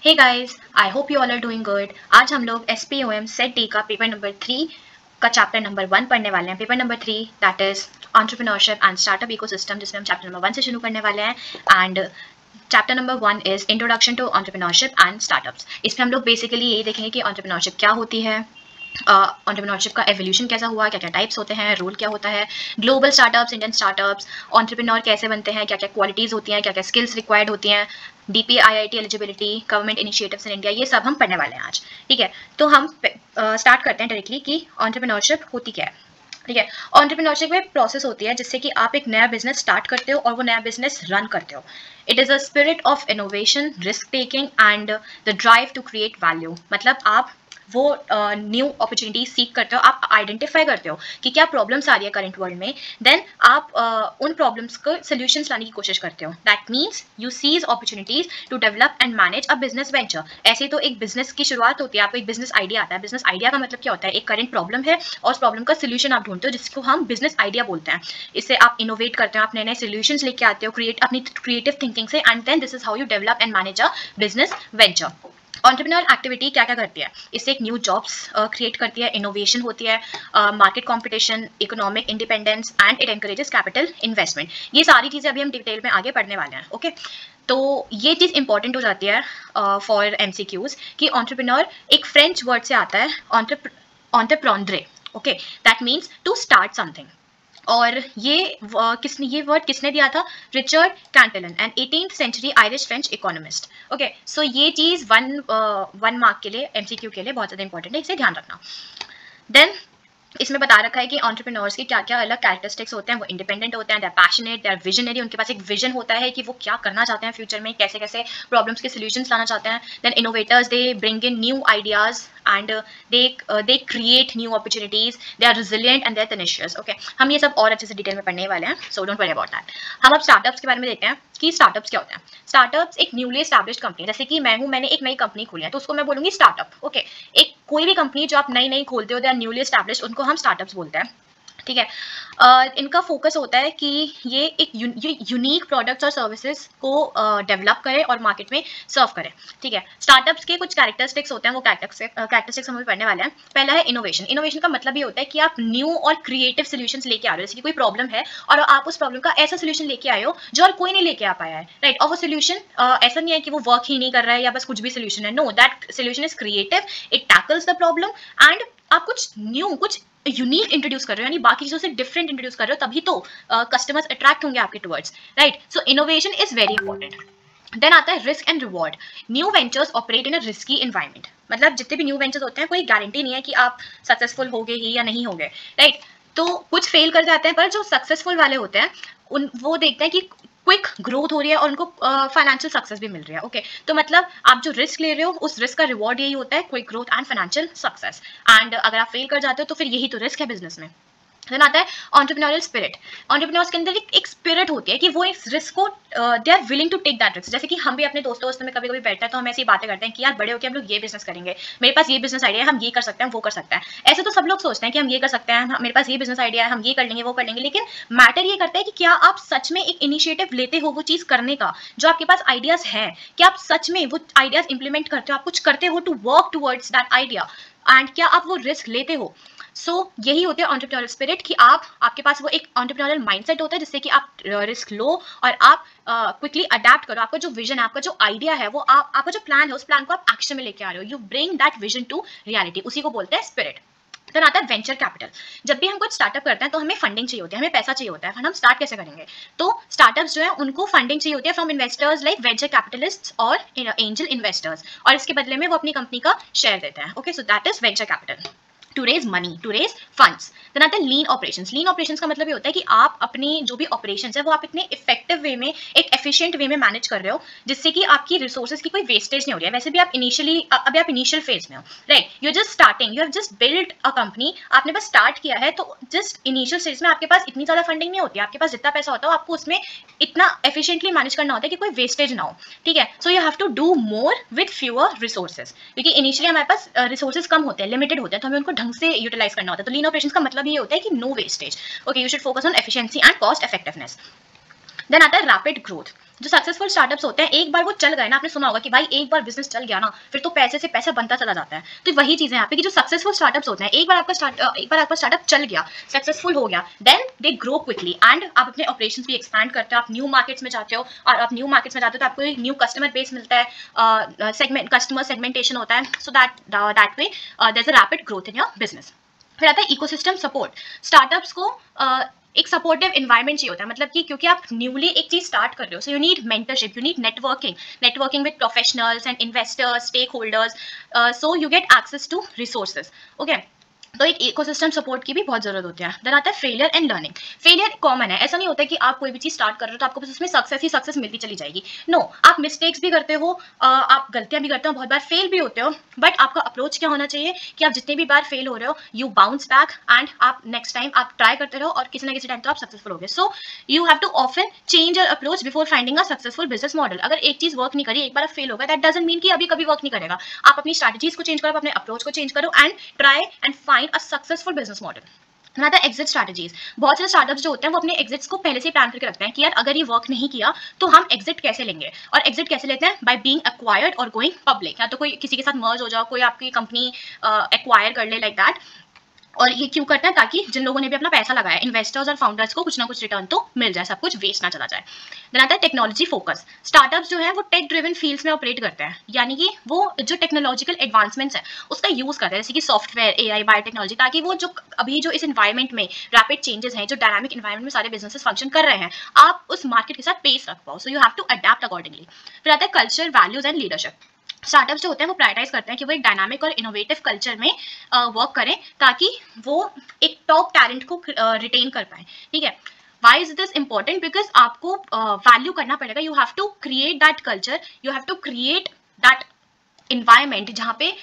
Hey guys, I hope you all are doing good. आज हम लोग SPOM सेट डी का पेपर नंबर 3 का चैप्टर नंबर 1 पढ़ने वाले हैं। Paper number 3 that is entrepreneurship and startup ecosystem, जिसमें हम चैप्टर नंबर 1 से शुरू करने वाले हैं। And chapter number 1 is introduction to entrepreneurship and startups. इसमें हम लोग बेसिकली यही देखेंगे कि एंटरप्रेन्योरशिप क्या होती है, एंटरप्रेन्योरशिप का एवोल्यूशन कैसा हुआ, क्या क्या टाइप्स होते हैं, रोल क्या होता है, global startups, Indian startups, entrepreneur कैसे बनते हैं, क्या क्या क्वालिटीज़ होती हैं, क्या क्या स्किल्स रिक्वायर्ड होती हैं, DPIIT eligibility, government initiatives in India, ये सब हम पढ़ने वाले हैं आज। ठीक है, तो हम स्टार्ट करते हैं डायरेक्टली कि एंटरप्रेन्योरशिप होती क्या है। ठीक है, एंटरप्रेन्योरशिप में प्रोसेस होती है जिससे कि आप एक नया बिजनेस स्टार्ट करते हो और वो नया बिजनेस रन करते हो। It is a spirit of innovation, risk taking and the drive to create value. मतलब आप वो न्यू अपॉर्चुनिटी सीख करते हो, आप आइडेंटिफाई करते हो कि क्या प्रॉब्लम्स आ रही है करंट वर्ल्ड में, देन आप उन प्रॉब्लम्स को सोल्यूशंस लाने की कोशिश करते हो। That means you seize opportunities to develop and manage a business venture. ऐसे तो एक बिजनेस की शुरुआत होती है, आपको एक बिजनेस आइडिया आता है। बिजनेस आइडिया का मतलब क्या होता है? एक करंट प्रॉब्लम है और उस प्रॉब्लम का सोल्यूशन आप ढूंढते हो, जिसको हम बिजनेस आइडिया बोलते हैं। इससे आप इनोवेट करते हो, आप नए नए सोल्यूशंस लेके आते हो अपनी क्रिएटिव थिंकिंग से, and then this is how you develop and manage a business venture. Entrepreneur activity क्या क्या करती है? इससे एक न्यू जॉब्स क्रिएट करती है, इनोवेशन होती है, market competition, economic independence and it encourages capital investment. ये सारी चीज़ें अभी हम डिटेल में आगे पढ़ने वाले हैं। ओके, तो ये चीज़ इंपॉर्टेंट हो जाती है फॉर MCQs कि एंटरप्रेन्योर एक फ्रेंच वर्ड से आता है, entrepreneur. Okay, that means to start something. और ये वर्ड किसने दिया था? Richard Cantillon, an 18th century Irish French economist. Okay, so ये चीज वन मार्क के लिए, MCQ के लिए बहुत ज्यादा इंपॉर्टेंट है, इसे ध्यान रखना। देन इसमें बता रखा है कि एंटरप्रेन्योर्स के क्या क्या अलग कैरेक्टरिस्टिक्स होते हैं। वो इंडिपेंडेंट होते हैं, they are passionate, they are visionary, उनके पास एक विजन होता है कि वो क्या करना चाहते हैं फ्यूचर में, कैसे कैसे प्रॉब्लम्स के सॉल्यूशंस लाना चाहते हैं। Then innovators, they bring in new ideas and they create new opportunities, they are resilient and they are tenacious. Okay, हम ये सब और अच्छे से डिटेल में पढ़ने वाले हैं, so don't worry about that. हम अब स्टार्टअप्स के बारे में देखते हैं कि स्टार्टअप्स क्या होते हैं। स्टार्टअप्स एक न्यूली एस्टैब्लिश्ड कंपनी, जैसे कि मैं हूँ, मैंने एक नई कंपनी खोली है, तो उसको मैं बोलूंगी स्टार्टअप। ओके, एक कोई भी कंपनी जो आप नई नई खोलते हो, दे आर न्यूली एस्टैब्लिश्ड, उनको हम स्टार्टअप्स बोलते हैं। ठीक है, इनका फोकस होता है कि ये एक यूनिक प्रोडक्ट्स और सर्विसेज को डेवलप करें और मार्केट में सर्व करें। ठीक है, स्टार्टअप्स के कुछ कैरेक्टरिस्टिक्स होते हैं, वो कैरेक्टरिस्टिक्स हम पढ़ने वाले हैं। पहला है इनोवेशन। इनोवेशन का मतलब ये होता है कि आप न्यू और क्रिएटिव सोल्यूशंस लेके आ रहे हो। जैसे कि कोई प्रॉब्लम है और आप उस प्रॉब्लम का ऐसा सोल्यूशन लेके आए हो जो और कोई नहीं लेके आ पाया है, राइट? और वो सोल्यूशन ऐसा नहीं है कि वो वर्क ही नहीं कर रहा है या बस कुछ भी सोल्यूशन है। No, that solution is creative, it tackles the problem and आप कुछ न्यू, कुछ यूनिक इंट्रोड्यूस कर रहे हो, यानी बाकी चीजों से डिफरेंट इंट्रोड्यूस कर रहे हो, तभी तो कस्टमर्स अट्रैक्ट होंगे आपके towards, right? So innovation is very important. Then आता है risk and reward. New ventures operate in a risky environment. मतलब जितने भी न्यू वेंचर्स होते हैं, कोई गारंटी नहीं है कि आप सक्सेसफुल होगे ही या नहीं होगे, राइट? तो कुछ फेल कर जाते हैं, पर जो सक्सेसफुल वाले होते हैं वो देखते हैं कि क्विक ग्रोथ हो रही है और उनको फाइनेंशियल सक्सेस भी मिल रही है। ओके, तो मतलब आप जो रिस्क ले रहे हो, उस रिस्क का रिवॉर्ड यही होता है, quick growth and financial success. And अगर आप फेल कर जाते हो तो फिर यही तो रिस्क है बिजनेस में। देन आता है एंटरप्रेन्योरियल स्पिरिट। एंटरप्रेन्योर्स के अंदर एक स्पिरिट होती है कि वो इस रिस्क को, they are willing to take that risk. जैसे कि हम भी अपने दोस्तों में कभी कभी बैठते हैं तो हम ऐसी बातें करते हैं कि यार बड़े होकर हम लोग ये बिजनेस करेंगे, मेरे पास ये बिजनेस आइडिया है, हम ये कर सकते हैं, वो कर सकते हैं। ऐसे तो सब लोग सोचते हैं कि हम ये कर सकते हैं, मेरे पास ये बिजनेस आइडिया है, हम ये कर लेंगे, वो कर लेंगे। लेकिन मैटर ये करता है कि क्या आप सच में एक इनिशिएटिव लेते हो वो चीज करने का, जो आपके पास आइडियाज है, क्या आप सच में वो आइडियाज इंप्लीमेंट करते हो, आप कुछ करते हो to work towards that idea, and क्या आप वो रिस्क लेते हो। यही होते हैं एंटरप्रेन्योरियल स्पिरिट कि आपके पास वो एक एंटरप्रेन्योरियल माइंडसेट होता है जिससे कि आप रिस्क लो और आप क्विकली अडेप्ट करो। आपका जो विजन है, आपका जो आइडिया है, वो आपका जो प्लान है, उस प्लान को आप एक्शन में लेके आ रहे हो। You bring that vision to reality, उसी को बोलते हैं स्पिरिट। फिर आता है वेंचर कैपिटल। जब भी हम कुछ स्टार्टअप करते हैं तो हमें फंडिंग चाहिए होती है, हमें पैसा चाहिए होता है, हम स्टार्ट कैसे करेंगे? तो स्टार्टअप्स जो है उनको फंडिंग चाहिए होती है from investors like venture capitalist और एंजल इन्वेस्टर्स, और इसके बदले में वो अपनी कंपनी का शेयर देते हैं। Okay, so that is venture capital to raise money, to raise funds. Then आता है लीन ऑपरेशंस। लीन ऑपरेशंस का मतलब ये होता है कि आप अपनी जो भी ऑपरेशंस है वो आप इतने इफेक्टिव वे में, एक एफिशिएंट वे में मैनेज कर रहे हो जिससे कि आपकी रिसोर्सेज की कोई वेस्टेज नहीं हो रही है। वैसे भी आप अभी आप इनिशियल फेज में हो, right? You just starting, you have just build a company, आपने बस स्टार्ट किया है, तो जस्ट इनिशियल स्टेज में आपके पास इतनी ज्यादा फंडिंग नहीं होती है। आपके पास जितना पैसा होता है आपको उसमें इतना एफिशिएंटली मैनेज करना होता है कि कोई वेस्टेज ना हो। ठीक है, so you have to do more with fewer resources, क्योंकि इनिशियली हमारे पास रिसोर्सेज कम होते हैं, लिमिटेड होते हैं, तो हमें उनको ढंग से यूटिलाइज करना होता है। तो लीन ऑपरेशंस का मतलब ये होता है कि no wastage. Okay, you should focus on efficiency and cost effectiveness. Then आता है रैपिड ग्रोथ। जो सक्सेसफुल स्टार्टअप्स होते हैं एक बार वो चल गए ना, आपने सुना होगा कि भाई एक बार बिजनेस चल गया ना फिर तो पैसे से पैसा बनता चला जाता है। तो वही चीज़ है यहाँ पे कि जो सक्सेसफुल स्टार्टअप्स होते हैं एक बार आपका स्टार्टअप चल गया, सक्सेसफुल हो गया, then they grow quickly and आप अपने ऑपरेशन भी एक्सपैंड करते हो, आप न्यू मार्केट्स में जाते हो, और आप न्यू मार्केट्स में जाते हो तो आपको एक न्यू कस्टमर बेस मिलता है, सेगमेंट कस्टमर सेगमेंटेशन होता है, so that way there is a rapid growth in your business. फिर आता है इकोसिस्टम सपोर्ट। स्टार्टअप्स को एक सपोर्टिव एनवायरनमेंट चाहिए होता है, मतलब कि क्योंकि आप न्यूली एक चीज स्टार्ट कर रहे हो, so you need mentorship, you need networking with professionals and investors, stake holders, so you get access to resources. Okay, तो एक इकोसिस्टम सपोर्ट की भी बहुत जरूरत होती है। देन आता है failure and learning. Failure common है, ऐसा नहीं होता कि आप कोई भी चीज स्टार्ट कर रहे हो तो आपको बस उसमें सक्सेस ही सक्सेस मिलती चली जाएगी। नो, आप मिस्टेक्स भी करते हो, आप गलतियां भी करते हो, बहुत बार फेल भी होते हो, बट आपका अप्रोच क्या होना चाहिए कि आप जितने भी बार फेल हो रहे हो यू बाउंस बैक एंड आप नेक्स्ट टाइम आप ट्राई करते रहो और किसी ना किसी टाइम तो आप सक्सेसफुल हो गए। So you have to often change your approach before finding a successful business model. अगर एक चीज वर्क नहीं करी, एक बार आप फेल हो गए, दैट डजंट मीन कि अभी कभी वर्क नहीं करेगा। आप अपनी स्ट्रैटेजीज को चेंज करो, अपने अप्रोच को चेंज करो and try and find a successful business model. आता है एग्जिट स्ट्रैटेजीज। बहुत सारे स्टार्टअप्स जो होते हैं वो अपने एग्जिट्स को पहले से प्लान करके रखते हैं कि यार अगर ये वर्क नहीं किया तो हम एग्जिट कैसे लेंगे, और एग्जिट कैसे लेते हैं, बाय बीइंग एक्वायर्ड और गोइंग पब्लिक। या तो कोई किसी के साथ मर्ज हो जाओ, कोई आपकी कंपनी एक्वायर कर ले, लाइक दैट। और ये क्यों करते हैं, ताकि जिन लोगों ने भी अपना पैसा लगाया, इन्वेस्टर्स और फाउंडर्स को कुछ ना कुछ रिटर्न तो मिल जाए, सब कुछ वेस्ट ना चला जाए। देन आता है टेक्नोलॉजी फोकस। स्टार्टअप्स जो है वो टेक ड्रिवन फील्ड्स में ऑपरेट करते हैं, यानी कि वो जो टेक्नोलॉजिकल एडवांसमेंट्स है उसका यूज करते हैं, जैसे कि सॉफ्टवेयर, एआई, बायोटेक्नोलॉजी, ताकि वो जो अभी जो इस इन्वायरमेंट में रैपिड चेंजेस हैं, जो डायनामिक इन्वायरमेंट में सारे बिजनेसेस फंक्शन कर रहे हैं, आप उस मार्केट के साथ पेस रख पाओ। So you have to adapt accordingly. फिर आता है culture, values and leadership. Startups जो होते हैं वो प्रायोरिटाइज करते हैं कि वो एक डायनामिक और इनोवेटिव कल्चर में वर्क करें, ताकि वो एक टॉप टैलेंट को रिटेन कर पाए। ठीक है, why is this important, because आपको वैल्यू करना पड़ेगा, you have to create that culture, you have to create that environment जहाँ पे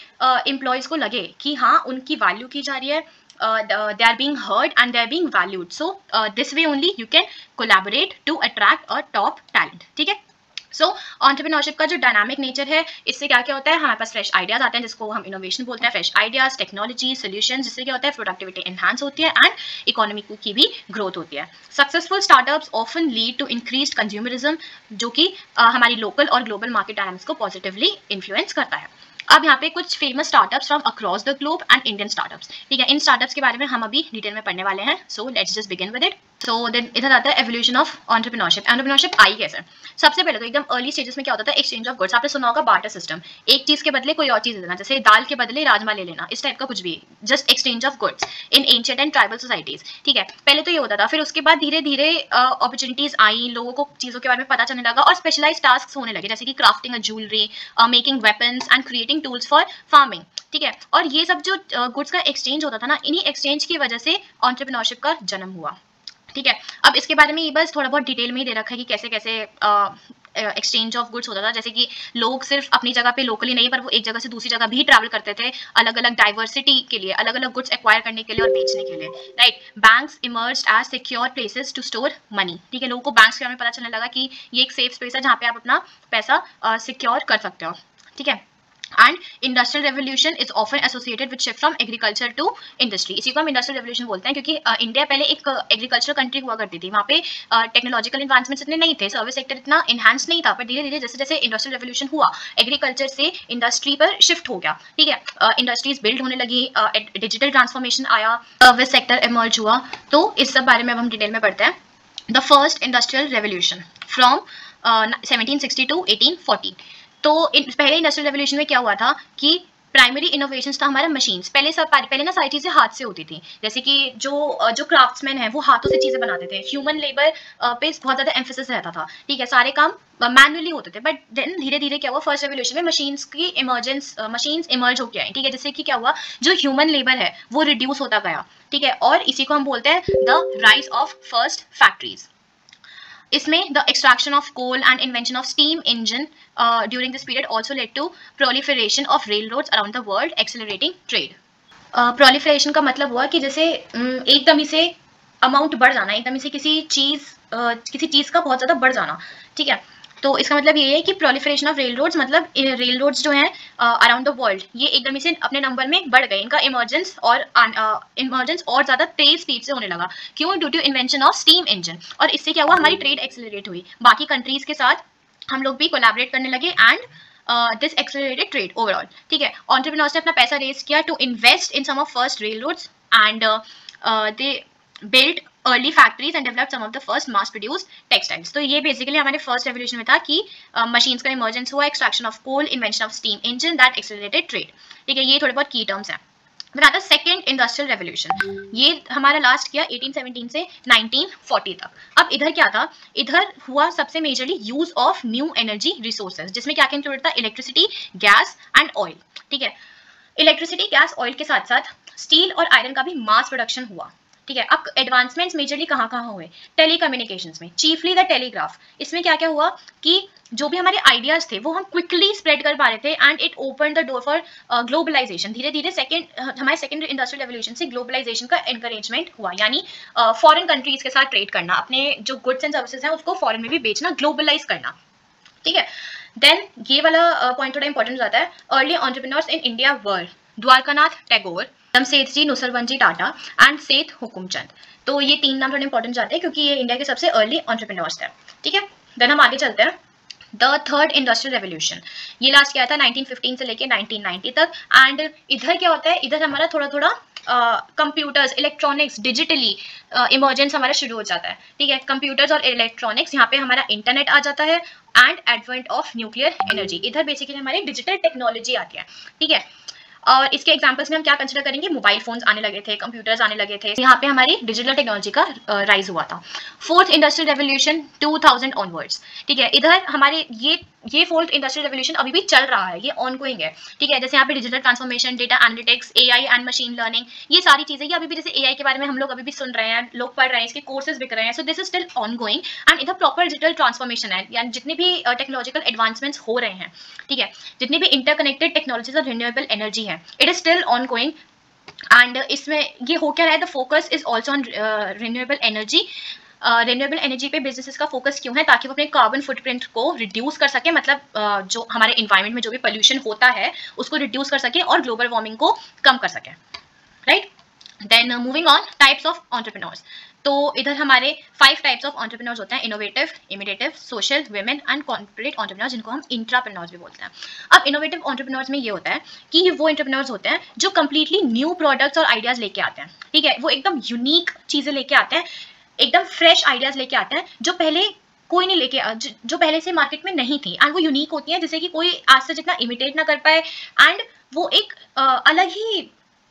एम्प्लॉयज को लगे कि हाँ उनकी वैल्यू की जा रही है, they are being heard and they are being valued. So this way only you can collaborate to attract a top talent. ठीक है, सो एंटरप्रेन्योरशिप का जो डायनामिक नेचर है, इससे क्या क्या होता है, हमारे पास फ्रेश आइडियाज आते हैं जिसको हम इनोवेशन बोलते हैं, फ्रेश आइडियाज, टेक्नोलॉजी, सोल्यूशन, जिससे क्या होता है प्रोडक्टिविटी एनहांस होती है एंड इकोनॉमी की भी ग्रोथ होती है। Successful startups often lead to increased consumerism, जो कि हमारी लोकल और ग्लोबल मार्केट डायनामिक्स को पॉजिटिवली इन्फ्लुएंस करता है। अब यहाँ पे कुछ famous startups from across the globe and Indian startups. ठीक है, इन स्टार्टअप्स के बारे में हम अभी डिटेल में पढ़ने वाले हैं, so let's just begin with it. So then इधर आता है एवोल्यूशन ऑफ एंटरप्रेन्योरशिप। एंटरप्रेन्योरशिप आई कैसे? सबसे पहले तो एकदम अर्ली स्टेजेस में क्या होता था, एक्सचेंज ऑफ गुड्स। आपने सुना होगा बार्टर सिस्टम, एक चीज के बदले कोई और चीज देना, जैसे दाल के बदले राजमा ले लेना, इस टाइप का कुछ भी, just exchange of goods in ancient and tribal societies. ठीक है, पहले तो ये होता था, फिर उसके बाद धीरे धीरे अपॉर्चुनिटीज आई, लोगों को चीजों के बारे में पता चलने लगा और स्पेशलाइज टास्क होने लगे, जैसे कि crafting a jewellery, making weapons and creating tools for farming. ठीक है, और ये सब जो गुड्स का एक्सचेंज होता था ना, इन्हीं एक्सचेंज की वजह से एंटरप्रेन्योरशिप का जन्म हुआ। ठीक है, अब इसके बारे में ये बस थोड़ा बहुत डिटेल में ही दे रखा है कि कैसे कैसे एक्सचेंज ऑफ गुड्स होता था, जैसे कि लोग सिर्फ अपनी जगह पे लोकली नहीं, पर वो एक जगह से दूसरी जगह भी ट्रैवल करते थे, अलग अलग डाइवर्सिटी के लिए, अलग अलग गुड्स एक्वायर करने के लिए और बेचने के लिए। Right, banks emerged as secure places to store money. ठीक है, लोगों को बैंक्स के बारे में पता चलने लगा कि ये एक सेफ स्पेस है जहाँ पे आप अपना पैसा सिक्योर कर सकते हो। ठीक है, and industrial revolution is often associated with shift from agriculture to industry. इसी को हम इंडस्ट्रियल रेवोल्यूशन बोलते हैं, क्योंकि इंडिया पहले एक एग्रीकल्चर कंट्री हुआ करती थी, वहाँ पे टेक्नोलॉजिकल एडवांसमेंट्स इतने नहीं थे, सर्विस सेक्टर इतना इन्हांस नहीं था, पर धीरे धीरे जैसे जैसे इंडस्ट्रियल रेवोल्यूशन हुआ, एग्रीकल्चर से इंडस्ट्री पर शिफ्ट हो गया। ठीक है, इंडस्ट्रीज बिल्ड होने लगी, डिजिटल ट्रांसफॉर्मेशन आया, सर्विस सेक्टर इमर्ज हुआ। तो इस सब बारे में अब हम डिटेल में पढ़ते हैं। The first industrial revolution from 1760 to 1840। तो पहले इंडस्ट्रियल रेवोल्यूशन में क्या हुआ था कि प्राइमरी इनोवेशंस था हमारा मशीन्स। पहले ना सारी चीजें हाथ से होती थी, जैसे कि जो क्राफ्ट्समैन है वो हाथों से चीजें बनाते थे, ह्यूमन लेबर पे बहुत ज्यादा एम्फेसिस रहता था। ठीक है, सारे काम मैनुअली होते थे, बट देन धीरे धीरे क्या हुआ, फर्स्ट रेवोल्यूशन में मशीन्स की मशीन्स इमर्ज होकर आई। ठीक है, जिससे कि क्या हुआ, जो ह्यूमन लेबर है वो रिड्यूस होता गया। ठीक है, और इसी को हम बोलते हैं the rise of first factories. इसमें the extraction of coal and invention of steam engine during this period also led to proliferation of railroads around the world, accelerating trade. Proliferation का मतलब हुआ कि जैसे एकदम ही से अमाउंट बढ़ जाना, एकदम ही से किसी चीज का बहुत ज्यादा बढ़ जाना। ठीक है, तो इसका मतलब ये है कि प्रोलिफरेशन ऑफ रेल रोड्स, मतलब रेल रोड्स जो हैं अराउंड द वर्ल्ड, ये एकदम से अपने नंबर में बढ़ गए, इनका इमर्जेंस और ज्यादा तेज स्पीड से होने लगा। क्यों? Due to invention of steam engine. और इससे क्या हुआ, हमारी ट्रेड एक्सेलरेट हुई, बाकी कंट्रीज के साथ हम लोग भी कोलैबोरेट करने लगे and this accelerated trade overall. ठीक है, एंटरप्रेन्योर्स ने अपना पैसा रेज किया to invest in some of first railroads and they build early factories and develop some of the first mass produce textiles. तो ये बेसिकली हमारे फर्स्ट रेवोल्यूशन में था कि मशीन्स का इमर्जेंस हुआ, extraction of coal, invention of steam engine that accelerated trade. ठीक है, ये थोड़े बहुत की टर्म्स हैं। फिर आता है सेकेंड इंडस्ट्रियल रेवोल्यूशन, ये हमारा लास्ट किया 1817 से 1940 तक। अब इधर क्या था, इधर हुआ सबसे majorly use of new energy resources, जिसमें क्या क्या इंक्लूडेड था, इलेक्ट्रिसिटी, गैस एंड ऑयल। ठीक है, इलेक्ट्रिसिटी, गैस, ऑयल के साथ साथ स्टील और आयरन का भी मास प्रोडक्शन हुआ। ठीक है, अब एडवांसमेंट्स मेजरली कहाँ कहाँ हुए, टेलीकम्युनिकेशंस में, चीफली द टेलीग्राफ। इसमें क्या क्या हुआ कि जो भी हमारे आइडियाज थे वो हम क्विकली स्प्रेड कर पा रहे थे and it open the door for globalization. धीरे धीरे हमारे सेकेंड इंडस्ट्रियल रेवोल्यूशन से ग्लोबलाइजेशन का एनकरेजमेंट हुआ, यानी फॉरेन कंट्रीज के साथ ट्रेड करना, अपने जो गुड्स एंड सर्विसेज हैं उसको फॉरेन में भी बेचना, ग्लोबलाइज करना। ठीक है, देन ये वाला पॉइंट थोड़ा इंपॉर्टेंट हो जाता है। Early entrepreneurs in India were Dwarkanath Tagore, Jamsetji Nusserwanji Tata and Seth Hukumchand. तो ये 3 नाम थोड़े इंपॉर्टेंट जाते हैं क्योंकि ये इंडिया के सबसे अर्ली एंटरप्रेन्योर्स थे। ठीक है, देन हम आगे चलते हैं। द थर्ड इंडस्ट्रियल रेवोल्यूशन, ये लास्ट क्या था 1915 से लेके 1990 तक। एंड इधर क्या होता है, इधर हमारा थोड़ा थोड़ा कंप्यूटर्स, इलेक्ट्रॉनिक्स, डिजिटली इमर्जेंस हमारा शुरू हो जाता है। ठीक है, कंप्यूटर्स और इलेक्ट्रॉनिक्स, यहाँ पे हमारा इंटरनेट आ जाता है and advent of nuclear energy. इधर बेसिकली हमारी डिजिटल टेक्नोलॉजी आती है। ठीक है, और इसके एग्जांपल्स में हम क्या कंसिडर करेंगे, मोबाइल फोन्स आने लगे थे, कंप्यूटर्स आने लगे थे, यहाँ पे हमारी डिजिटल टेक्नोलॉजी का राइज हुआ था। Fourth industrial revolution 2000 onwards. ठीक है, इधर हमारे ये फोर्थ इंडस्ट्रियल रेवोल्यूशन अभी भी चल रहा है, ये ऑनगोइंग है। ठीक है, जैसे यहाँ पे digital transformation, data analytics, AI and machine learning, ये सारी चीजें, ये अभी भी, जैसे एआई के बारे में हम लोग अभी भी सुन रहे हैं, लोग पढ़ रहे हैं, इसके कोर्सेज बिक रहे हैं। So this is still ongoing and इधर प्रॉपर डिजिटल ट्रांसफॉर्मेशन है, यानी जितने भी टेक्नोलॉजिकल एडवांसमेंट्स हो रहे हैं, ठीक है, जितनी भी इंटरकनेक्टेड टेक्नोलॉजीज और रिन्यूएबल एनर्जी है, it is still ongoing. And इसमें ये हो क्या रहा है, the focus is also on renewable energy. Renewable energy पे बिजनेसेस का फोकस क्यों है, ताकि वो अपने कार्बन फुटप्रिंट को रिड्यूस कर सके, मतलब जो हमारे इन्वायरमेंट में जो भी पोल्यूशन होता है उसको रिड्यूस कर सके और ग्लोबल वार्मिंग को कम कर सके। Right, then moving on, types of entrepreneurs. तो इधर हमारे 5 टाइप्स ऑफ एंटरप्रेन्योर्स होते हैं, innovative, imitative, social, women and corporate entrepreneurs, जिनको हम इंट्राप्रेन्योर्स भी बोलते हैं। अब इनोवेटिव एंटरप्रेन्योर्स में ये होता है कि वो एंटरप्रेन्योर्स होते हैं जो कंप्लीटली न्यू प्रोडक्ट्स और आइडियाज लेके आते हैं। ठीक है, वो एकदम यूनिक चीजें लेके आते हैं, एकदम फ्रेश आइडियाज लेके आते हैं जो पहले कोई नहीं लेके जो पहले से मार्केट में नहीं थी, एंड वो यूनिक होती है जिसे कि कोई आज से जितना इमिटेट ना कर पाए। एंड वो एक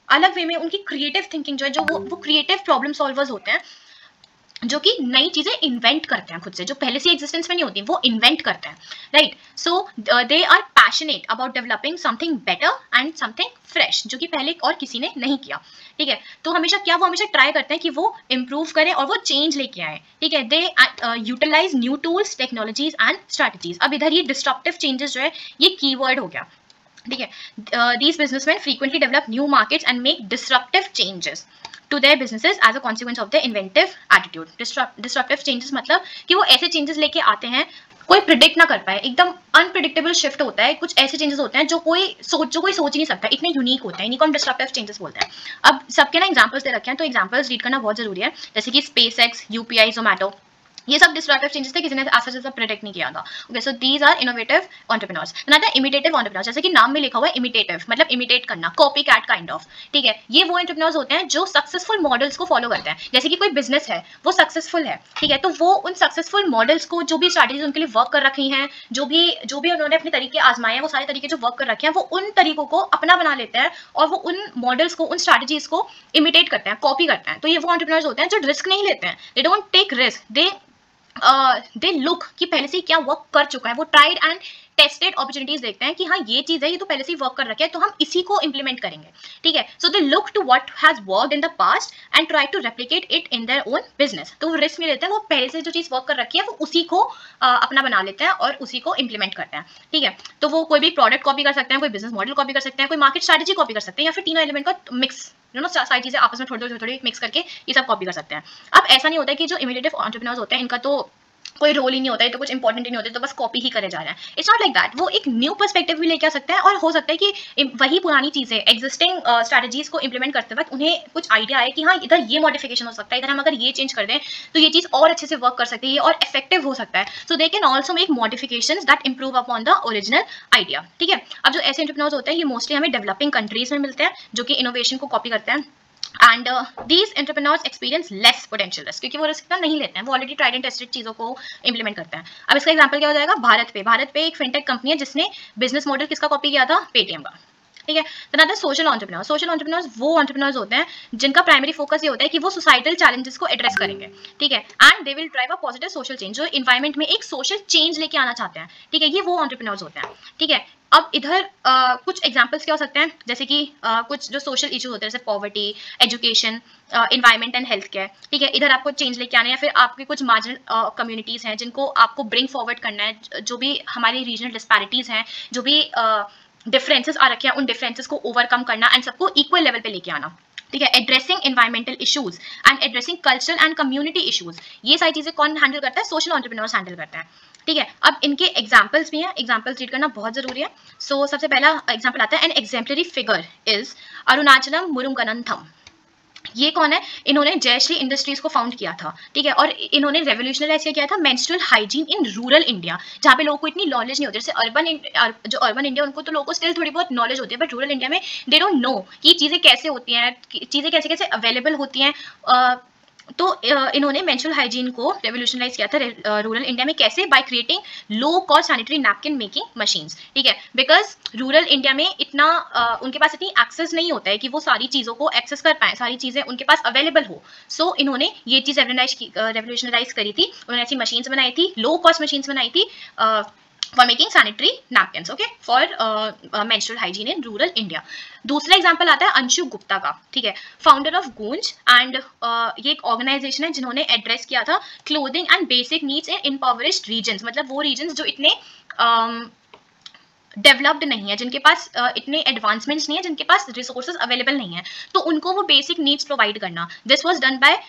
अलग वे में उनकी क्रिएटिव थिंकिंग जो है, जो वो क्रिएटिव प्रॉब्लम सॉल्वर्स होते हैं, जो कि नई चीजें इन्वेंट करते हैं खुद से, जो पहले से एग्जिस्टेंस में नहीं होती, वो इन्वेंट करते हैं। Right, so they are passionate about developing something better and something fresh, जो कि पहले और किसी ने नहीं किया। ठीक है, तो वो हमेशा ट्राई करते हैं कि वो इम्प्रूव करें और वो चेंज लेके आए। ठीक है, they utilise new tools, technologies and strategies. अब इधर ये डिस्ट्रप्टिव चेंजेस जो है, ये कीवर्ड हो गया। ठीक है, these businessmen frequently develop new markets and make disruptive changes to their businesses as a consequence of their inventive attitude. Disruptive changes मतलब कि वो ऐसे changes लेके आते हैं कोई प्रिडिक्ट ना कर पाए, एकदम अनप्रिडिक्टेबल शिफ्ट होता है, कुछ ऐसे चेंजेस होते हैं जो कोई सोच ही नहीं सकता, इतने यूनिक होते हैं, इन्हीं को हम डिस्ट्रप्टिव चेंजेस बोलते हैं। अब सबके ना एग्जांपल्स दे रखे हैं, तो एग्जांपल्स रीड करना बहुत जरूरी है, जैसे कि SpaceX, UPI, Zomato, ये सब डिस्ट्रप्टिव चेंजेस थे, किसी ने ऐसा प्रेडिक्ट नहीं किया था। Okay, so these are innovative entrepreneurs. Another imitative entrepreneurs, जैसे कि नाम में लिखा हुआ है इमिटेटिव, मतलब इमिटेट करना, कॉपी कैट काइंड ऑफ। ठीक है, ये वो एंटरप्रेन्योर्स होते हैं जो सक्सेसफुल मॉडल्स को फॉलो करते हैं। जैसे कि कोई बिजनेस है, वो सक्सेसफुल है, ठीक है, तो वो उन सक्सेसफुल मॉडल्स को, जो भी स्ट्रैटेजीज उनके लिए वर्क कर रखी हैं, जो भी उन्होंने अपने तरीके आजमाए हैं, वो सारे तरीके जो वर्क कर रखे हैं, वो उन तरीकों को अपना बना लेते हैं और वो उन मॉडल्स को, उन स्ट्रैटेजीज को इमिटेट करते हैं, कॉपी करते हैं। तो ये वो एंटरप्रेन्योर्स होते हैं जो रिस्क नहीं लेते हैं, they don't take risk, they look कि पहले से क्या वर्क कर चुका है, वो ट्राइड एंड टेस्टेड अपॉर्चुनिटीज देखते हैं कि हाँ ये चीज है, ये तो पहले से ही वर्क कर रखा है, तो हम इसी को इंप्लीमेंट करेंगे। ठीक है, so they look to what has worked in the past and try to replicate it in their own business. तो वो रिस्क नहीं लेते हैं, वो पहले से जो चीज वर्क कर रखी है वो उसी को अपना बना लेते हैं और उसी को इंप्लीमेंट करते हैं। ठीक है, तो वो कोई भी प्रोडक्ट कॉपी कर सकते हैं, कोई बिजनेस मॉडल कॉपी कर सकते हैं, कोई मार्केट स्ट्रैटेजी कॉपी कर सकते हैं, या फिर तीनों एलिमेंट का मिक्स, सारी चीजें आपस में थोड़ी मिक्स करके ये सब कॉपी कर सकते हैं। अब ऐसा नहीं होता है कि जो इमिटेटिव एंटरप्रेन्योर्स होते हैं इनका तो कोई रोल ही नहीं होता है, तो कुछ इंपॉर्टेंट ही नहीं होता है, तो बस कॉपी ही करे जा रहे हैं। It's not like that. वो एक न्यू पर्सपेक्टिव भी लेके आ सकते हैं, और हो सकता है कि वही पुरानी चीजें एग्जिस्टिंग स्ट्रैटेजीज को इंप्लीमेंट करते वक्त उन्हें कुछ आइडिया आए कि हाँ इधर ये मॉडिफिकेशन हो सकता है, इधर हम अगर ये चेंज कर दें तो ये चीज और अच्छे से वर्क कर सकती है और इफेक्टिव हो सकता है। So they can also make modifications that improve upon the original idea. ठीक है, अब जो ऐसे एंटरप्रेन्योर्स होते हैं ये मोस्टली हमें डेवलपिंग कंट्रीज में मिलते हैं, जो कि इनोवेशन को कॉपी करते हैं। And these entrepreneurs experience less potential risk, क्योंकि वो रिस्क नहीं लेते हैं, वो ऑलरेडी ट्राइड एंड टेस्टेड चीजों को इंप्लीमेंट करते हैं। अब इसका एग्जांपल क्या हो जाएगा, भारत पे एक फिनटेक कंपनी है जिसने बिजनेस मॉडल किसका कॉपी किया था, पेटीएम का। ठीक है, तो ना सोशल एंटरप्रेन्योर्स। सोशल एंटरप्रेन्योर्स वो एंटरप्रेन्योर्स होते हैं जिनका प्राइमरी फोकस ये होता है कि वो सोसाइटल चैलेंजेस को एड्रेस करेंगे। ठीक है, and they will drive a positive social change, जो इन्वायरमेंट में एक सोशल चेंज लेके आना चाहते हैं। ठीक है, ये वो एंटरप्रेन्योर्स होते हैं। ठीक है, अब इधर कुछ एग्जांपल्स क्या हो सकते हैं, जैसे कि कुछ जो सोशल इश्यूज होते हैं जैसे poverty, education, environment and health care. ठीक है, इधर आपको चेंज लेके आना है, या फिर आपके कुछ मार्जिनल कम्युनिटीज हैं जिनको आपको ब्रिंग फॉरवर्ड करना है, जो भी हमारी रीजनल डिस्पैरिटीज हैं, जो भी डिफरेंसेस आ रखे हैं, उन डिफरेंसेस को ओवरकम करना एंड सबको इक्वल लेवल पे लेके आना। ठीक है, addressing environmental issues and addressing cultural and community issues, ये सारी चीजें कौन हैंडल करता है, सोशल एंटरप्रेन्योर्स हैंडल करते हैं। ठीक है, अब इनके एग्जांपल्स भी हैं, एग्जांपल्स रीड करना बहुत जरूरी है। सो सबसे पहला एग्जांपल आता है, an exemplary figure is Arunachalam Muruganantham. ये कौन है, इन्होंने जयश्री इंडस्ट्रीज को फाउंड किया था। ठीक है, और इन्होंने रेवोल्यूशनलाइज किया था menstrual hygiene in rural India, जहाँ पे लोगों को इतनी नॉलेज नहीं होती। जैसे जो अर्बन इंडिया उनको तो लोगों को स्टिल थोड़ी बहुत नॉलेज होती है, बट रूरल इंडिया में दे डोंट नो कि चीजें कैसे होती हैं, चीजें कैसे कैसे अवेलेबल होती हैं। तो इन्होंने मेंस्ट्रुअल हाइजीन को रेवोल्यूशनलाइज किया था रूरल इंडिया में, कैसे, by creating low cost sanitary napkin making machines. ठीक है, बिकॉज रूरल इंडिया में इतना उनके पास इतनी एक्सेस नहीं होता है कि वो सारी चीज़ों को एक्सेस कर पाए, सारी चीज़ें उनके पास अवेलेबल हो। सो इन्होंने ये चीज़ रेवोल्यूशनलाइज करी थी, उन्होंने ऐसी मशीन्स बनाई थी, लो कॉस्ट मशीन्स बनाई थी for making sanitary napkins, okay, for menstrual hygiene in rural India. दूसरा एग्जांपल आता है अंशु गुप्ता का। ठीक है, फाउंडर ऑफ गूंज एंड ये एक ऑर्गेनाइजेशन है जिन्होंने एड्रेस किया था clothing and basic needs in impoverished regions, मतलब वो रीजन्स जो इतने डेवलप्ड नहीं है, जिनके पास इतने एडवांसमेंट्स नहीं है, जिनके पास रिसोर्सेज अवेलेबल नहीं है, तो उनको वो बेसिक नीड्स प्रोवाइड करना। This was done by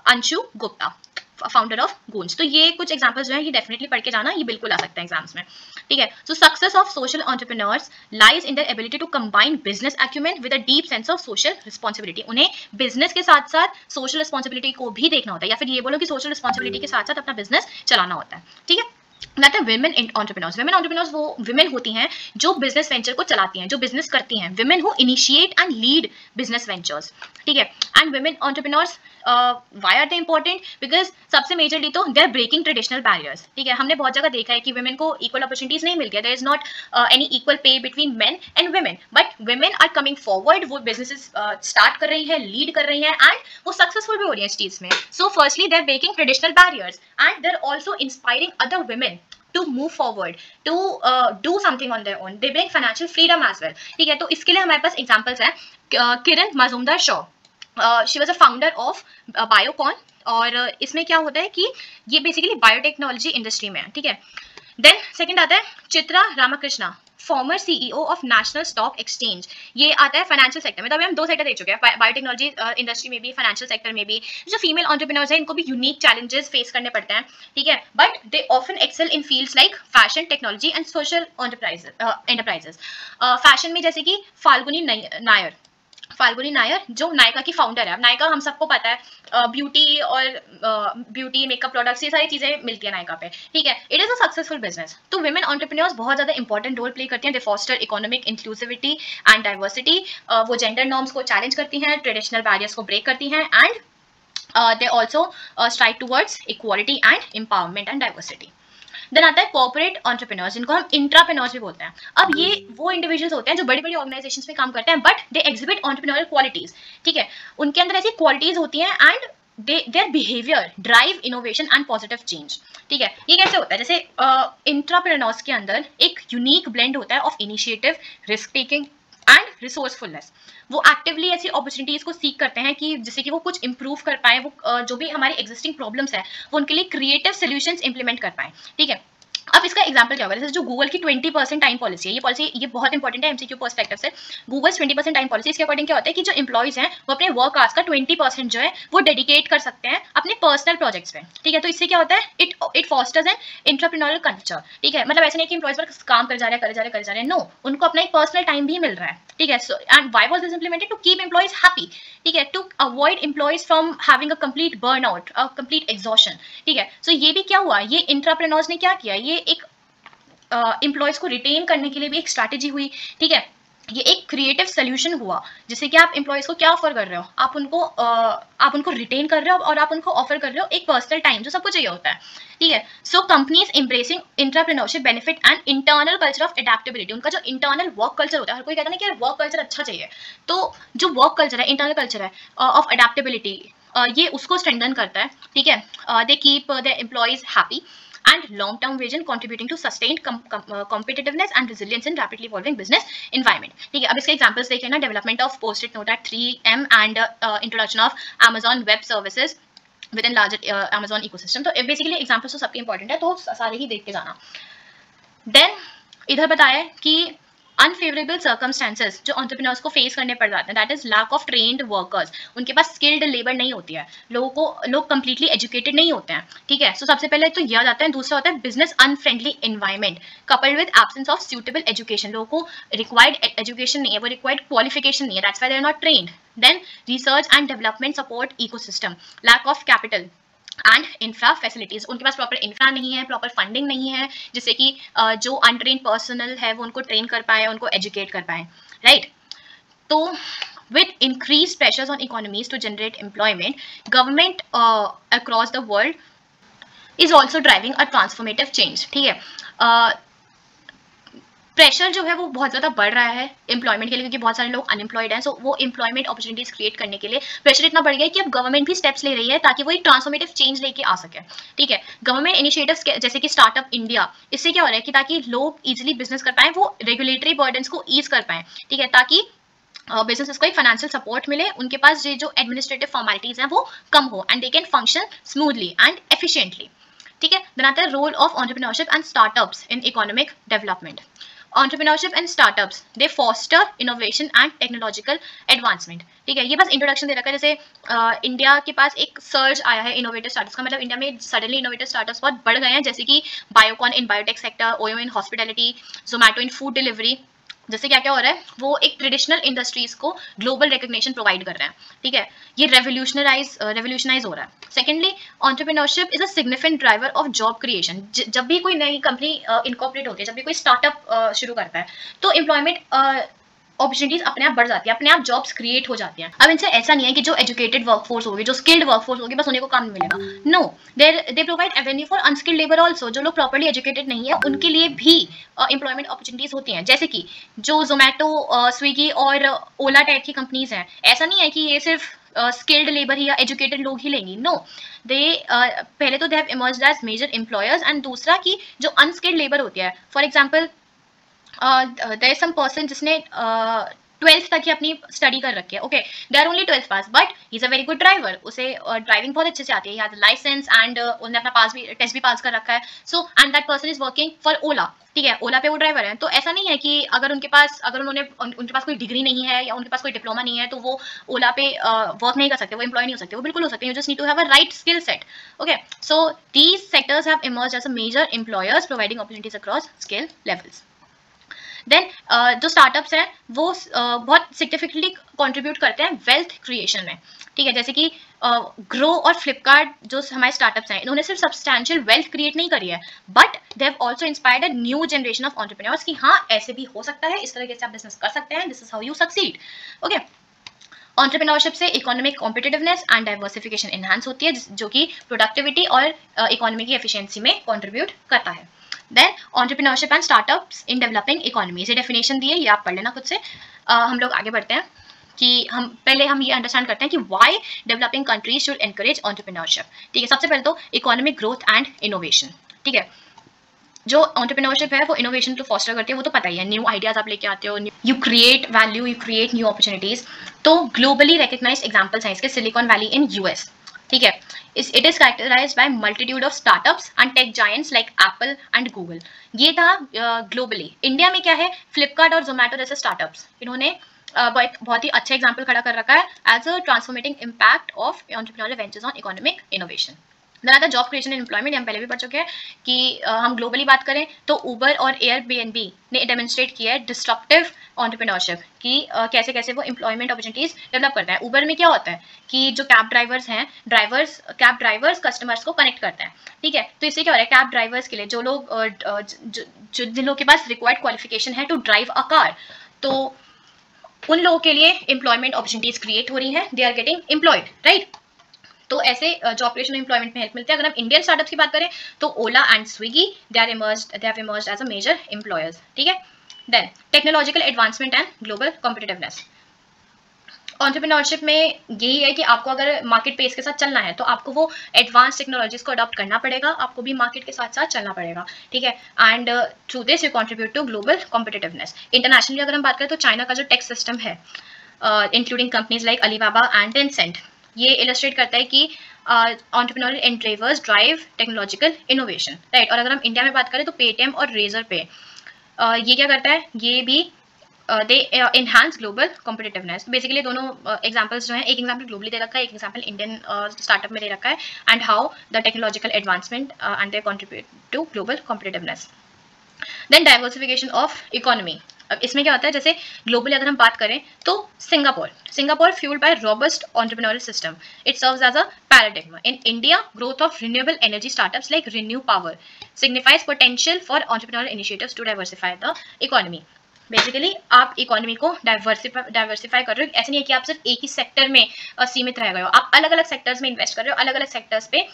Anshu Gupta, founder of गूंज। तो ये कुछ एग्जांपल्स जो है ये डेफिनेटली पढ़ के जाना, ये बिल्कुल आ सकता है एग्जाम्स में। ठीक है, so success of social entrepreneurs lies in their ability to combine business acumen with a deep sense of social responsibility. उन्हें बिजनेस के साथ साथ सोशल रिस्पांसिबिलिटी को भी देखना होता है, या फिर ये बोलो कि सोशल रिस्पांसिबिलिटी के साथ साथ अपना बिजनेस चलाना होता है। ठीक है, दैट है विमेन एंटरप्रेन्योर्स। विमेन एंटरप्रेन्योर्स वो विमेन होती हैं जो बिजनेस वेंचर को चलाती हैं, जो बिजनेस करती हैं, women who initiate and lead business ventures. ठीक है, and women entrepreneurs why are they important, because सबसे मेजरली तो they are breaking traditional barriers. ठीक है, हमने बहुत जगह देखा है कि विमेन को इक्वल अपॉर्चुनिटीज नहीं मिलती है, there is not any equal pay between men and women, but women are coming forward, वो बिजनेसेस स्टार्ट कर रही है, लीड कर रही है, एंड वो सक्सेसफुल भी हो रही है इस चीज में। So firstly they are breaking traditional barriers and they are also inspiring other women to move forward, to do something on their own. They bring financial freedom as well. ठीक है, तो इसके लिए हमारे पास एग्जांपल्स हैं, Kiran Mazumdar Shaw, she was a founder of Biocon, और इसमें क्या होता है कि ये बेसिकली बायोटेक्नोलॉजी इंडस्ट्री में है। ठीक है, देन सेकंड आता है Chitra Ramkrishna, former CEO of National Stock Exchange, ये आता है फाइनेंशियल सेक्टर में। तो अभी हम दो सेक्टर देख चुके हैं, बायोटेक्नोलॉजी इंडस्ट्री में भी, फाइनेंशियल सेक्टर में भी। जो फीमेल एंटरप्रेन्योर्स हैं इनको भी यूनिक चैलेंजेस फेस करने पड़ते हैं। ठीक है, but they often excel in fields like fashion, technology and social enterprises. Fashion में जैसे कि फाल्गुनी नायर जो नायका की फाउंडर है। अब नायका हम सबको पता है ब्यूटी और ब्यूटी मेकअप प्रोडक्ट्स, ये सारी चीजें मिलती है नायका पे। ठीक है, it is a successful business. तो वुमेन एंटरप्रेन्योर्स बहुत ज्यादा इंपॉर्टेंट रोल प्ले करती हैं। They foster economic inclusivity and diversity, वो जेंडर नॉर्म्स को चैलेंज करती हैं, ट्रेडिशनल बैरियर्स को ब्रेक करती हैं, and they also strive towards equality and empowerment and diversity. Then आता है कॉर्पोरेट एंटरप्रेन्योर्स, जिनको हम इंट्राप्रेन्योर्स भी बोलते हैं। अब ये वो इंडिविजुअल्स होते हैं जो बड़ी बड़ी ऑर्गेनाइजेशंस में काम करते हैं, but they exhibit entrepreneurial qualities. ठीक है, उनके अंदर ऐसी क्वालिटीज होती हैं and their behaviour drive innovation and positive change. ठीक है, ये कैसे होता है, जैसे इंट्राप्रेन्योर्स के अंदर एक यूनिक ब्लेंड होता है of initiative, risk taking and resourcefulness. वो एक्टिवली ऐसी अपॉर्चुनिटीज को सीख करते हैं कि जिससे कि वो कुछ इंप्रूव कर पाए, वो जो भी हमारी एग्जिस्टिंग प्रॉब्लम्स है वो उनके लिए क्रिएटिव सोल्यूशंस इंप्लीमेंट कर पाए। ठीक है, अब इसका एग्जांपल क्या होगा, जैसे जो गूगल की 20% टाइम पॉलिसी है, ये पॉलिसी ये बहुत इंपॉर्टेंट है एमसीक्यू पर्सपेक्टिव से। गूगल 20% टाइम पॉलिसी, इसके अकॉर्डिंग क्या होता है कि जो एम्प्लॉइज हैं वो अपने वर्क आवर्स का 20% जो है वो डेडिकेट कर सकते हैं अपने पर्सनल प्रोजेक्ट्स पे, ठीक है। तो इससे क्या होता है, it fosters an entrepreneurial culture, ठीक है। मतलब ऐसे नहीं कि एम्प्लॉइज पर काम कर जा रहे हैं, नो, उनको अपना एक पर्सनल टाइम भी मिल रहा है, ठीक है। So and why was this implemented, to keep employees happy, ठीक है, to avoid employees from having a complete burnout, a complete exhaustion, ठीक है। सो ये भी क्या हुआ, ये एंटरप्रेन्योर्स ने क्या किया, ये एक एम्प्लॉयज को रिटेन करने के लिए भी एक स्ट्रैटेजी हुई, ठीक है। ये एक क्रिएटिव सोल्यूशन हुआ, जिससे कि आप एम्प्लॉयज को क्या ऑफर कर रहे हो, आप उनको रिटेन कर रहे हो और आप उनको ऑफर कर रहे हो एक पर्सनल टाइम जो सबको चाहिए होता है, ठीक है। So companies embracing entrepreneurship benefit and internal culture of adaptability, उनका जो इंटरनल वर्क कल्चर होता है, हर कोई कहता है ना कि वर्क कल्चर अच्छा चाहिए, तो जो वर्क कल्चर है, इंटरनल कल्चर है ऑफ एडेप्टेबिलिटी, ये उसको स्ट्रेंथन करता है, ठीक है। They keep the employees happy and long-term vision contributing to sustained competitiveness and resilience in rapidly evolving business environment, ठीक है। अब इसके एग्जांपल्स देख लेना, development of Post-it note at 3M and introduction of Amazon web services within larger Amazon ecosystem. तो basically examples तो सबके important है, तो सारे ही देख के जाना। देन इधर बताया है कि अनफेवरेबल सर्कमस्टेंसेस जो एंटरप्रेन्योर्स को फेस करने पड़ जाते हैं, that is lack of trained workers, उनके पास स्किल्ड लेबर नहीं होती है, लोग कंप्लीटली एजुकेटेड नहीं होते हैं, ठीक है। सो सबसे पहले तो यह आ जाता है। दूसरा होता है business unfriendly environment coupled with absence of suitable education, लोगों को रिक्वायर्ड एजुकेशन नहीं है, वो रिक्वायर्ड क्वालिफिकेशन नहीं है, that's why they are not trained. Then research and development support ecosystem, lack of capital and infra facilities, उनके पास proper infra नहीं है, प्रॉपर फंडिंग नहीं है, जिससे कि जो अनट्रेन पर्सनल है वो उनको ट्रेन कर पाए, उनको एजुकेट कर पाए, राइट। तो with increased pressures on economies to generate employment, government across the world is also driving a transformative change, ठीक है। प्रेशर जो है वो बहुत ज़्यादा बढ़ रहा है एम्प्लॉयमेंट के लिए, क्योंकि बहुत सारे लोग अनएम्प्लॉयड हैं। सो वो एम्प्लॉयमेंट अपॉर्चुनिटीज क्रिएट करने के लिए प्रेशर इतना बढ़ गया है कि अब गवर्नमेंट भी स्टेप्स ले रही है ताकि वो एक ट्रांसफॉर्मेटिव चेंज लेके आ सके, ठीक है। गवर्नमेंट इनिशिएटिव्स जैसे कि स्टार्टअप इंडिया, इससे क्या हो रहा है कि ताकि लोग इजिली बिजनेस कर पाए, वो रेगुलेटरी बर्डन्स को ईज कर पाए, ठीक है, ताकि बिजनेसेस को एक फाइनेंशियल सपोर्ट मिले, उनके पास ये जो एडमिनिस्ट्रेटिव फॉर्मेलिटीज हैं वो कम हो and they can function smoothly and efficiently, ठीक है। देन आता है role of entrepreneurship and startups in economic development. Entrepreneurship and startups they foster innovation and technological advancement, ठीक है। ये बस इंट्रोडक्शन दे रखा है। जैसे इंडिया के पास एक सर्ज आया है इनोवेटिव स्टार्टअप्स का, मतलब इंडिया में सडनली इनोवेटिव स्टार्टअप्स बहुत बढ़ गए हैं, जैसे कि Biocon in biotech sector, OYO in hospitality, Zomato in food delivery. जैसे क्या क्या हो रहा है, वो एक ट्रेडिशनल इंडस्ट्रीज को ग्लोबल रिकग्निशन प्रोवाइड कर रहे हैं, ठीक है। ये रेवोल्यूशनाइज हो रहा है। Secondly, entrepreneurship is a significant driver of job creation. जब भी कोई नई कंपनी इनकॉर्पोरेट होती है, जब भी कोई स्टार्टअप शुरू करता है, तो एम्प्लॉयमेंट अपॉर्चुनिटीज अपने आप बढ़ जाती है, अपने आप जॉब्स क्रिएट हो जाती हैं। अब इनसे ऐसा नहीं है कि जो एजुकेटेड वर्कफोर्स होगी, जो स्किल्ड वर्कफोर्स होगी, बस उन्हें को काम मिलेगा। No, they provide avenue for unskilled labour also, जो लोग प्रॉपर्ली एजुकेटेड नहीं है उनके लिए भी एम्प्लॉयमेंट अपॉर्चुनिटीज होती हैं। जैसे कि जो जोमैटो, स्विगी और ओला टाइप की कंपनीज हैं, ऐसा नहीं है कि ये सिर्फ स्किल्ड लेबर ही या एजुकेटेड लोग ही लेंगी, नो। दे पहले तो they have emerged as major employers, and दूसरा कि जो अनस्किल्ड लेबर होती है, for example there is some person जिसने 12th तक ही अपनी स्टडी कर रखी है, okay, they are only 12th pass, but he is a very good driver, उसे ड्राइविंग बहुत अच्छे से आती है, लाइसेंस एंड उसने अपना टेस्ट भी पास कर रखा है। So and that person is working for Ola, ठीक है, ओला पे वो ड्राइवर है। तो ऐसा नहीं है कि अगर उनके पास कोई डिग्री नहीं है या उनके पास कोई डिप्लोमा नहीं है तो वो ओला पे वर्क नहीं कर सकते, वो एम्प्लॉय नहीं हो सकते, वो बिल्कुल हो सकते हैं। You just need to have a right skill set, okay. So these sectors have emerged as a major employers providing opportunities across skill levels. Then जो स्टार्टअप्स हैं वो बहुत सिग्निफिकेंटली कंट्रीब्यूट करते हैं वेल्थ क्रिएशन में, ठीक है। जैसे कि ग्रो और फ्लिपकार्ट जो हमारे स्टार्टअप्स हैं, इन्होंने सिर्फ सब्सटैंशियल वेल्थ क्रिएट नहीं करी है, but they have also inspired a new generation of entrepreneurs कि हाँ ऐसे भी हो सकता है, इस तरीके से आप बिजनेस कर सकते हैं, this is how you succeed, okay. Entrepreneurship से economic competitiveness and diversification enhance होती है, जो कि प्रोडक्टिविटी और इकोनॉमी की एफिशिएंसी में कंट्रीब्यूट करता है। Then entrepreneurship and startups in developing economy, से डेफिनेशन दी है, ये आप पढ़ लेना खुद से। हम लोग आगे बढ़ते हैं कि हम ये अंडरस्टैंड करते हैं कि why developing countries should encourage entrepreneurship, ठीक है। सबसे पहले तो इकोनॉमिक ग्रोथ एंड इनोवेशन, ठीक है। जो एंटरप्रेन्योरशिप है वो इनोवेशन तो फॉस्टर करती है, वो तो पता ही है, न्यू आइडियाज आप लेके आते हो, you create value, you create new opportunities. तो ग्लोबली रिकग्नाइज्ड एग्जांपल्स हैं इसके, सिलिकॉन वैली इन यूएस, ठीक है, It is characterized by multitude of startups and tech giants like Apple and Google. ये था ग्लोबली. इंडिया में क्या है, फ्लिपकार्ट और जोमेटो जैसे स्टार्टअप्स, इन्होंने बहुत ही अच्छा एग्जाम्पल खड़ा कर रखा है as a transforming impact of entrepreneurial ventures on economic innovation. Then आता जॉब क्रिएशन एंड एम्प्लॉयमेंट, हम पहले भी पढ़ चुके हैं कि हम ग्लोबली बात करें तो उबर और एयरबीएनबी ने डेमोन्स्ट्रेट किया है डिस्ट्रप्टिव एंटरप्रेन्योरशिप कि कैसे कैसे वो एम्प्लॉयमेंट अपॉर्चुनिटीज डेवलप करता है. उबर में क्या होता है कि जो कैब ड्राइवर्स हैं, कैब ड्राइवर्स कस्टमर्स को कनेक्ट करते हैं. ठीक है, तो इससे क्या हो रहा है, कैब ड्राइवर्स के लिए जो लोग जिन लोगों के पास रिक्वायर्ड क्वालिफिकेशन है टू ड्राइव अ कार, तो उन लोगों के लिए एम्प्लॉयमेंट अपॉर्चुनिटीज क्रिएट हो रही हैं, they are getting employed, right. तो ऐसे जॉब क्रिएशन एम्प्लॉयमेंट में हेल्प मिलती है. अगर हम इंडियन स्टार्टअप्स की बात करें तो Ola and Swiggy, they have emerged as a major employers. ठीक है. Then technological advancement and global competitiveness. Entrepreneurship में यही है कि आपको अगर मार्केट पेस के साथ चलना है तो आपको वो एडवांस टेक्नोलॉजीज को अडॉप्ट करना पड़ेगा, आपको भी मार्केट के साथ साथ चलना पड़ेगा. ठीक है. And through this you contribute to global competitiveness. Internationally अगर हम बात करें तो चाइना का जो टेक सिस्टम है, including companies like Alibaba and Tencent, ये इलस्ट्रेट करता है कि entrepreneurial endeavours drive technological innovation, right. और अगर हम इंडिया में बात करें तो पेटीएम और रेजर पे, ये क्या करता है, ये भी दे एनहांस ग्लोबल कॉम्पिटिटिवनेस. बेसिकली दोनों एग्जांपल्स जो हैं, एक एग्जांपल ग्लोबली दे रखा है, एक एग्जांपल इंडियन स्टार्टअप में दे रखा है, and how the technological advancement and they contribute to global competitiveness. Then diversification of economy. अब इसमें क्या होता है, जैसे ग्लोबली अगर हम बात करें तो Singapore fuelled by robust entrepreneurial system, it serves as a paradigm. In India growth of renewable energy startups like ReNew Power signifies potential for entrepreneurial initiatives to diversify the economy. Basically आप इकोनॉमी को diversify कर रहे हो. ऐसे नहीं है कि आप सिर्फ एक ही सेक्टर में सीमित रह गए हो, आप अलग अलग सेक्टर्स में इन्वेस्ट कर रहे हो, अलग अलग सेक्टर्स पे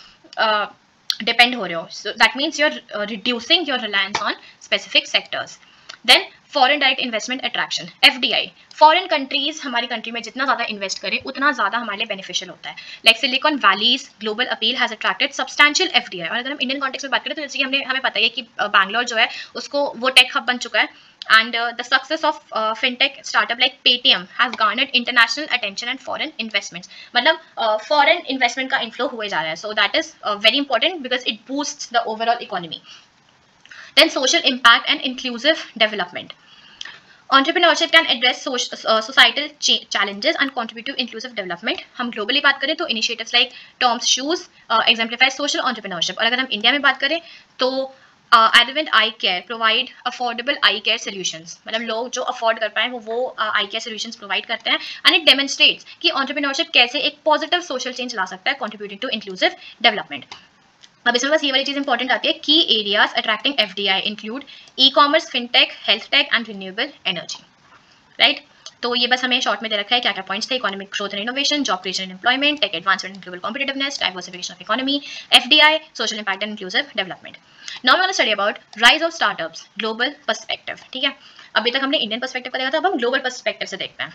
डिपेंड हो रहे हो. So that means you are reducing your reliance on specific sectors. Then foreign direct investment attraction, FDI. Foreign countries हमारी कंट्री में जितना ज्यादा इन्वेस्ट करें उतना ज्यादा हमारे लिए बेनिफिशियल होता है. Like silicon valleys global appeal has attracted substantial FDI. और अगर हम इंडियन कॉन्टेक्स्ट में बात करें तो जैसे कि हमें पता है कि बैंगलोर जो है उसको वो टेक हब बन चुका है, and the success of fintech startup like Paytm has garnered international attention and foreign investments. मतलब foreign investment का inflow हुए जा रहा है, so that is very important because it boosts the overall economy. Then social impact and inclusive development. Entrepreneurship can address societal challenges and contribute to inclusive development. हम globally बात करें तो initiatives like Tom's Shoes exemplify social entrepreneurship. और अगर हम India में बात करें तो Advent Eye Care provide affordable eye care solutions. मतलब लोग जो अफोर्ड कर पाए वो आई केयर सोल्यूशंस प्रोवाइड करते हैं. एंड इट डेमोन्स्ट्रेट्स कि एंटरप्रेन्योरशिप कैसे एक पॉजिटिव सोशल चेंज ला सकता है, कंट्रीब्यूटिंग टू इंक्लूसिव डेवलपमेंट. अब इसमें बस ये वाली चीज इंपॉर्टेंट आती है. की areas attracting FDI include e commerce, fintech, health take and renewable energy, right. तो ये बस हमें शॉर्ट में दे रखा है क्या क्या पॉइंट्स थे. Economic growth and innovation, job creation and employment, tech advancement and global competitiveness, diversification of economy, FDI, social impact and inclusive development. Now we want to study about rise of startups, global perspective. ठीक है, अभी तक हमने Indian perspective का देखा था, अब हम ग्लोबल पर्सपेक्टिव से देखते हैं.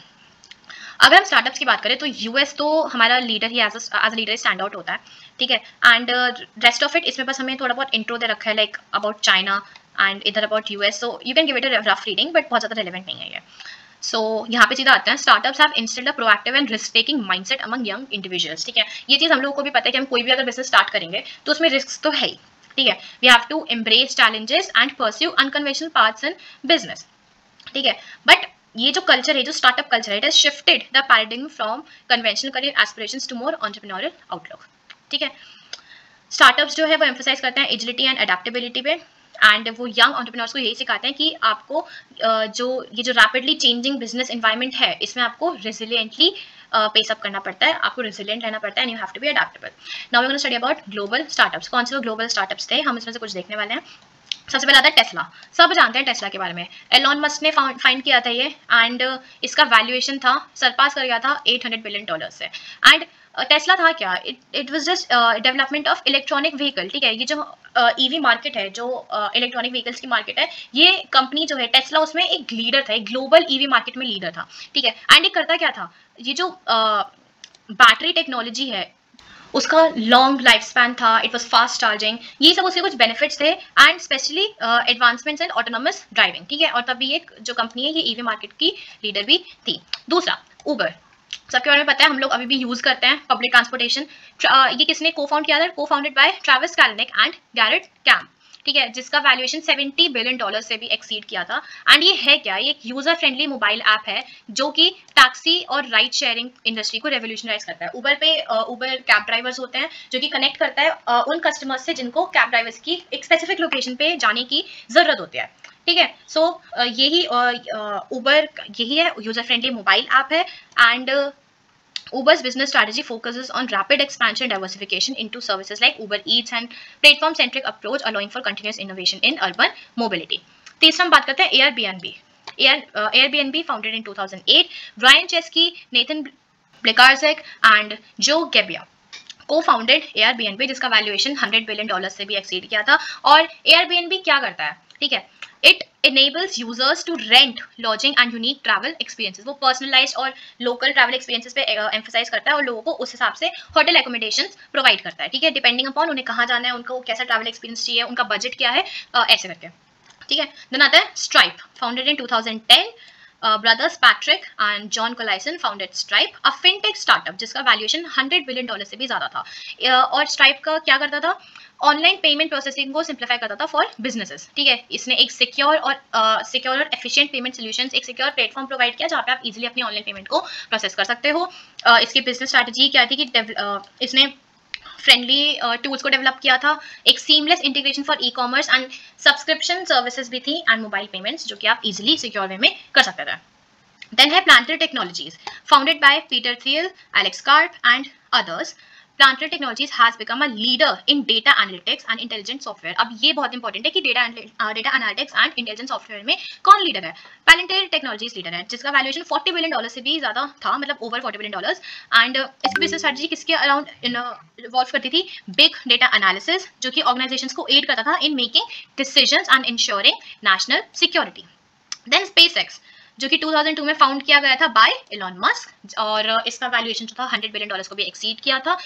अगर हम स्टार्टअप्स की बात करें तो यूएस तो हमारा लीडर ही as a leader stand out होता है. ठीक है. एंड रेस्ट ऑफ इट इसमें बस हमें थोड़ा बहुत इंट्रो दे रखा है, लाइक अबाउट चाइना एंड इधर about US. So you can give it a rough reading, but बहुत ज़्यादा रेलेवेंट नहीं है ये. सो यहाँ पे सीधा आते हैं. Startups have instead a proactive and risk taking mindset among young individuals. ठीक है, ये चीज़ हम लोगों को भी पता है कि हम कोई भी अगर बिजनेस स्टार्ट करेंगे तो उसमें रिस्क तो है ही. ठीक है, we have to embrace challenges and pursue unconventional paths in business. ठीक है, बट ये जो कल्चर है, जो स्टार्टअप कल्चर है, it has shifted the paradigm from conventional career aspirations to more entrepreneurial outlook. ठीक है, स्टार्टअप्स जो है वो एम्फोसाइज करते हैं एजिलिटी एंड अडेप्टेबिलिटी पे, एंड वो यंग एंटरप्रेन्योर्स को यही सिखाते हैं कि आपको जो रैपिडली चेंजिंग बिजनेस एनवायरनमेंट है इसमें आपको रेजिलिएंटली पेस अप करना पड़ता है, आपको रेजिलिएंट रहना पड़ता है, and you have to be adaptable. Now we are going to study about global startups. कौन से ग्लोबल स्टार्टअप्स थे, हम इसमें से कुछ देखने वाले हैं. सबसे पहले आता है टेस्ला. सब जानते हैं टेस्ला के बारे में. एलॉन मस्क ने फाइंड किया था ये, एंड इसका वैल्यूएशन था, सरपास कर गया था $800 बिलियन से. एंड टेस्ला था क्या, it was just development of electronic vehicle. ठीक है, ये जो ईवी मार्केट है, जो इलेक्ट्रॉनिक व्हीकल्स की मार्केट है, ये कंपनी जो है टेस्ला उसमें एक लीडर था, एक ग्लोबल ईवी मार्केट में लीडर था. ठीक है, एंड ये करता क्या था, ये जो बैटरी टेक्नोलॉजी है उसका लॉन्ग लाइफ स्पैन था, इट वाज फास्ट चार्जिंग, ये सब उसके कुछ बेनिफिट्स थे, and specially advancements in autonomous driving. ठीक है, और तभी एक जो कंपनी है ये ईवी मार्केट की लीडर भी थी. दूसरा उबर. सबके बारे में पता है, हम लोग अभी भी यूज करते हैं पब्लिक ट्रांसपोर्टेशन। ये किसने को फाउंड किया था? Co-founded by Travis Kalanick and Garrett Camp, ठीक है, जिसका वैल्यूएशन $70 बिलियन से भी एक्सीड किया था। एंड ये है क्या? ये एक यूजर फ्रेंडली मोबाइल ऐप है जो कि टैक्सी और राइड शेयरिंग इंडस्ट्री को रेवोल्यूशनाइज करता है। उबर पे उबर कैब ड्राइवर्स होते हैं जो कि कनेक्ट करता है उन कस्टमर्स से जिनको कैब ड्राइवर्स की एक स्पेसिफिक लोकेशन पे जाने की जरूरत होती है, ठीक है। सो यही उबर यही है, यूजर फ्रेंडली मोबाइल ऐप है। And Uber's business strategy focuses on rapid expansion and diversification into services like Uber Eats and platform-centric approach, allowing for continuous innovation in urban mobility. तीसरा हम बात करते हैं Airbnb. Airbnb founded in 2008, Brian Chesky, Nathan Blikarczyk and Joe Gebbia co-founded Airbnb, जिसका valuation $100 billion से भी exceed किया था। और Airbnb क्या करता है, ठीक है, it enables users to rent lodging and unique travel experiences। वो पर्सनलाइज्ड और लोकल ट्रैवल एक्सपीरियंसेस पे एम्फसाइज करता है और लोगों को उस हिसाब से होटल एकोमोडेशंस प्रोवाइड करता है, ठीक है, डिपेंडिंग अपॉन उन्हें कहाँ जाना है, उनको कैसा ट्रैवल एक्सपीरियंस चाहिए, उनका बजट क्या है, ऐसे करके, ठीक है। देन आता है Stripe, founded in 2010, brothers Patrick and John Collison founded Stripe, a fintech startup जिसका वैल्यूएशन $100 बिलियन से भी ज्यादा था। और स्ट्राइप का क्या करता था? ऑनलाइन पेमेंट प्रोसेसिंग को सिंप्लीफाई करता था फॉर बिजनेसेस, ठीक है। इसने एक सिक्योर और एफिशिएंट पेमेंट सॉल्यूशंस, एक सिक्योर प्लेटफॉर्म प्रोवाइड किया जहाँ पे आप इजीली अपनी ऑनलाइन पेमेंट को प्रोसेस कर सकते हो। इसकी बिजनेस स्ट्रैटेजी क्या थी कि इसने फ्रेंडली टूल्स को डेवलप किया था, एक seamless integration for e commerce and subscription services भी थी एंड मोबाइल पेमेंट्स जो कि आप इजीली सिक्योर वे में कर सकते थे। देन है Planetary Technologies, founded by Peter Thiel, Alex Karp and others. Planetary Technologies has become a leader in data analytics and intelligent software. अब ये बहुत इंपॉर्टेंट है कि data analytics and intelligent software में कौन लीडर है? Planetary Technologies लीडर है, जिसका वैल्यूएशन $40 बिलियन से भी ज्यादा था, मतलब ओवर $40 बिलियन। एंड इसकी बिजनेस स्ट्रेटजी किसके अराउंड इन्वॉल्व करती थी? बिग डेटा एनालिसिस, जो कि ऑर्गेनाइजेशंस को एड करता था in making decisions and ensuring national security. Then SpaceX, जो कि 2002 में फाउंड किया गया था बाय एलॉन मस्क, और इसका वैल्यूएशन जो था $100 बिलियन को भी एक्सीड किया था।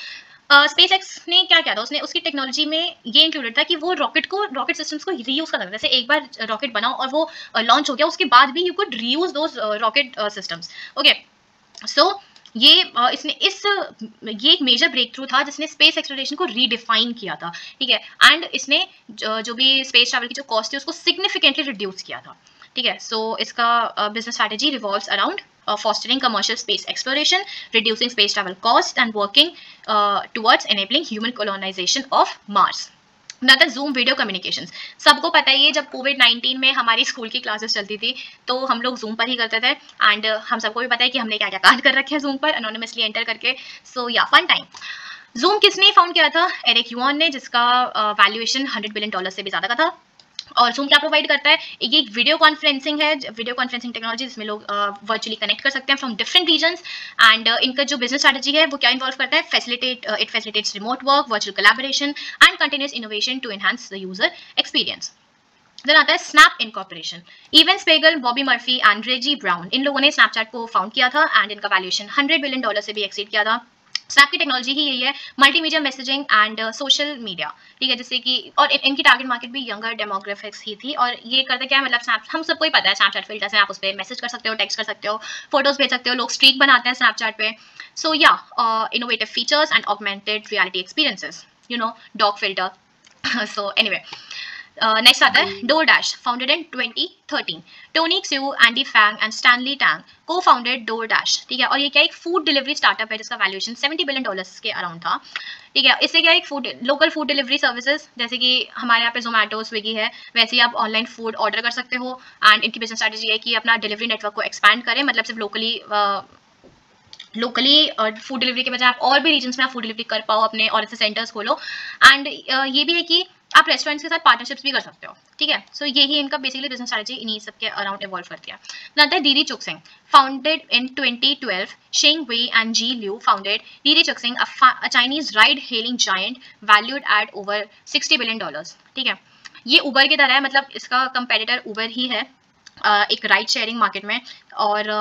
SpaceX ने क्या किया था? उसने उसकी टेक्नोलॉजी में ये इंक्लूडेड था कि वो रॉकेट सिस्टम्स को रीयूज कर सकते, जैसे एक बार रॉकेट बनाओ और वो लॉन्च हो गया, उसके बाद भी you could reuse those rocket systems, okay. So ये एक मेजर ब्रेक थ्रू था जिसने स्पेस एक्सप्लोरेशन को रीडिफाइन किया था, ठीक है। एंड इसने जो भी स्पेस ट्रैवल की जो कॉस्ट थी उसको सिग्निफिकेंटली रिड्यूस किया था, ठीक है। सो इसका business strategy revolves around fostering commercial space exploration, reducing space travel costs and working towards enabling human colonization of Mars. Another Zoom video communications, सबको पता है ये, जब कोविड-19 में हमारी स्कूल की क्लासेस चलती थी तो हम लोग जूम पर ही करते थे। एंड हम सबको भी पता है कि हमने क्या क्या कांड कर रखे हैं जूम पर एनोनिमसली एंटर करके। सो या फन टाइम। जूम किसने फाउंड किया था? एरिक युआन ने, जिसका वैल्यूएशन $100 बिलियन से भी ज्यादा का था। और जूम क्या प्रोवाइड करता है? एक वीडियो कॉन्फ्रेंसिंग है, वीडियो कॉन्फ्रेंसिंग टेक्नोलॉजी जिसमें लोग वर्चुअली कनेक्ट कर सकते हैं फ्रॉम डिफरेंट रीजन्स। एंड इनका जो बिजनेस स्ट्रैटेजी है वो क्या इन्वॉल्व करता है? It facilitates remote work, virtual collaboration and continuous innovation to enhance the user experience. Then आता है Snap Incorporation, Evan Spiegel, Bobby Murphy and Reggie Brown, इन लोगों ने स्नैपचैट को फाउंड किया था एंड इनका वैल्यूएशन $100 बिलियन से भी एक्सीड किया था। स्नैप की टेक्नोलॉजी ही यही है, multimedia messaging and social media, ठीक है, जैसे कि और इनकी टारगेट मार्केट भी यंगर डेमोग्राफिक्स ही थी। और ये करते क्या है, मतलब स्नैप हम सबको ही पता है, स्नैपचैट फिल्टर्स हैं, आप उस पर मैसेज कर सकते हो, टेक्स्ट कर सकते हो, फोटोज भेज सकते हो, लोग स्ट्रीक बनाते हैं स्नैपचैट पे। सो या innovative features and augmented reality experiences, you know, dog filter. So anyway, next आता है DoorDash, founded in 2013, Tony Xu, Andy Fang and Stanley Tang को फाउंडेड DoorDash, ठीक है। और ये क्या एक फूड डिलीवरी स्टार्टअप है जिसका वैल्यूएशन $70 बिलियन के अराउंड था, ठीक है। इससे क्या एक लोकल फूड डिलीवरी सर्विसेज, जैसे कि हमारे यहाँ पे जोमेटो, स्विगी है, वैसे ही आप ऑनलाइन फूड ऑर्डर कर सकते हो। एंड इनकी बिजनेस स्ट्रैटेजी है कि अपना डिलीवरी नेटवर्क को एक्सपैंड करें, मतलब सिर्फ लोकली फूड डिलीवरी के बजाय आप और भी रीजन्स में आप फूड डिलीवरी कर पाओ अपने, और ऐसे सेंटर्स खोलो। एंड ये भी है कि आप रेस्टोरेंट्स के साथ पार्टनरशिप्स भी कर सकते हो, ठीक है। सो यही इनका बेसिकली बिजनेस स्ट्रैटेजी इन्हीं सब के अराउंड इवॉल्व करती है। आता है DD चुक्सिंग, founded in 2012, Sheng Wei and Jean Liu founded Didi Chuxing, a Chinese ride hailing giant valued at over $60 billion, ठीक है। ये उबर की तरह है, मतलब इसका कंपेटिटर उबर ही है एक राइड शेयरिंग मार्केट में। और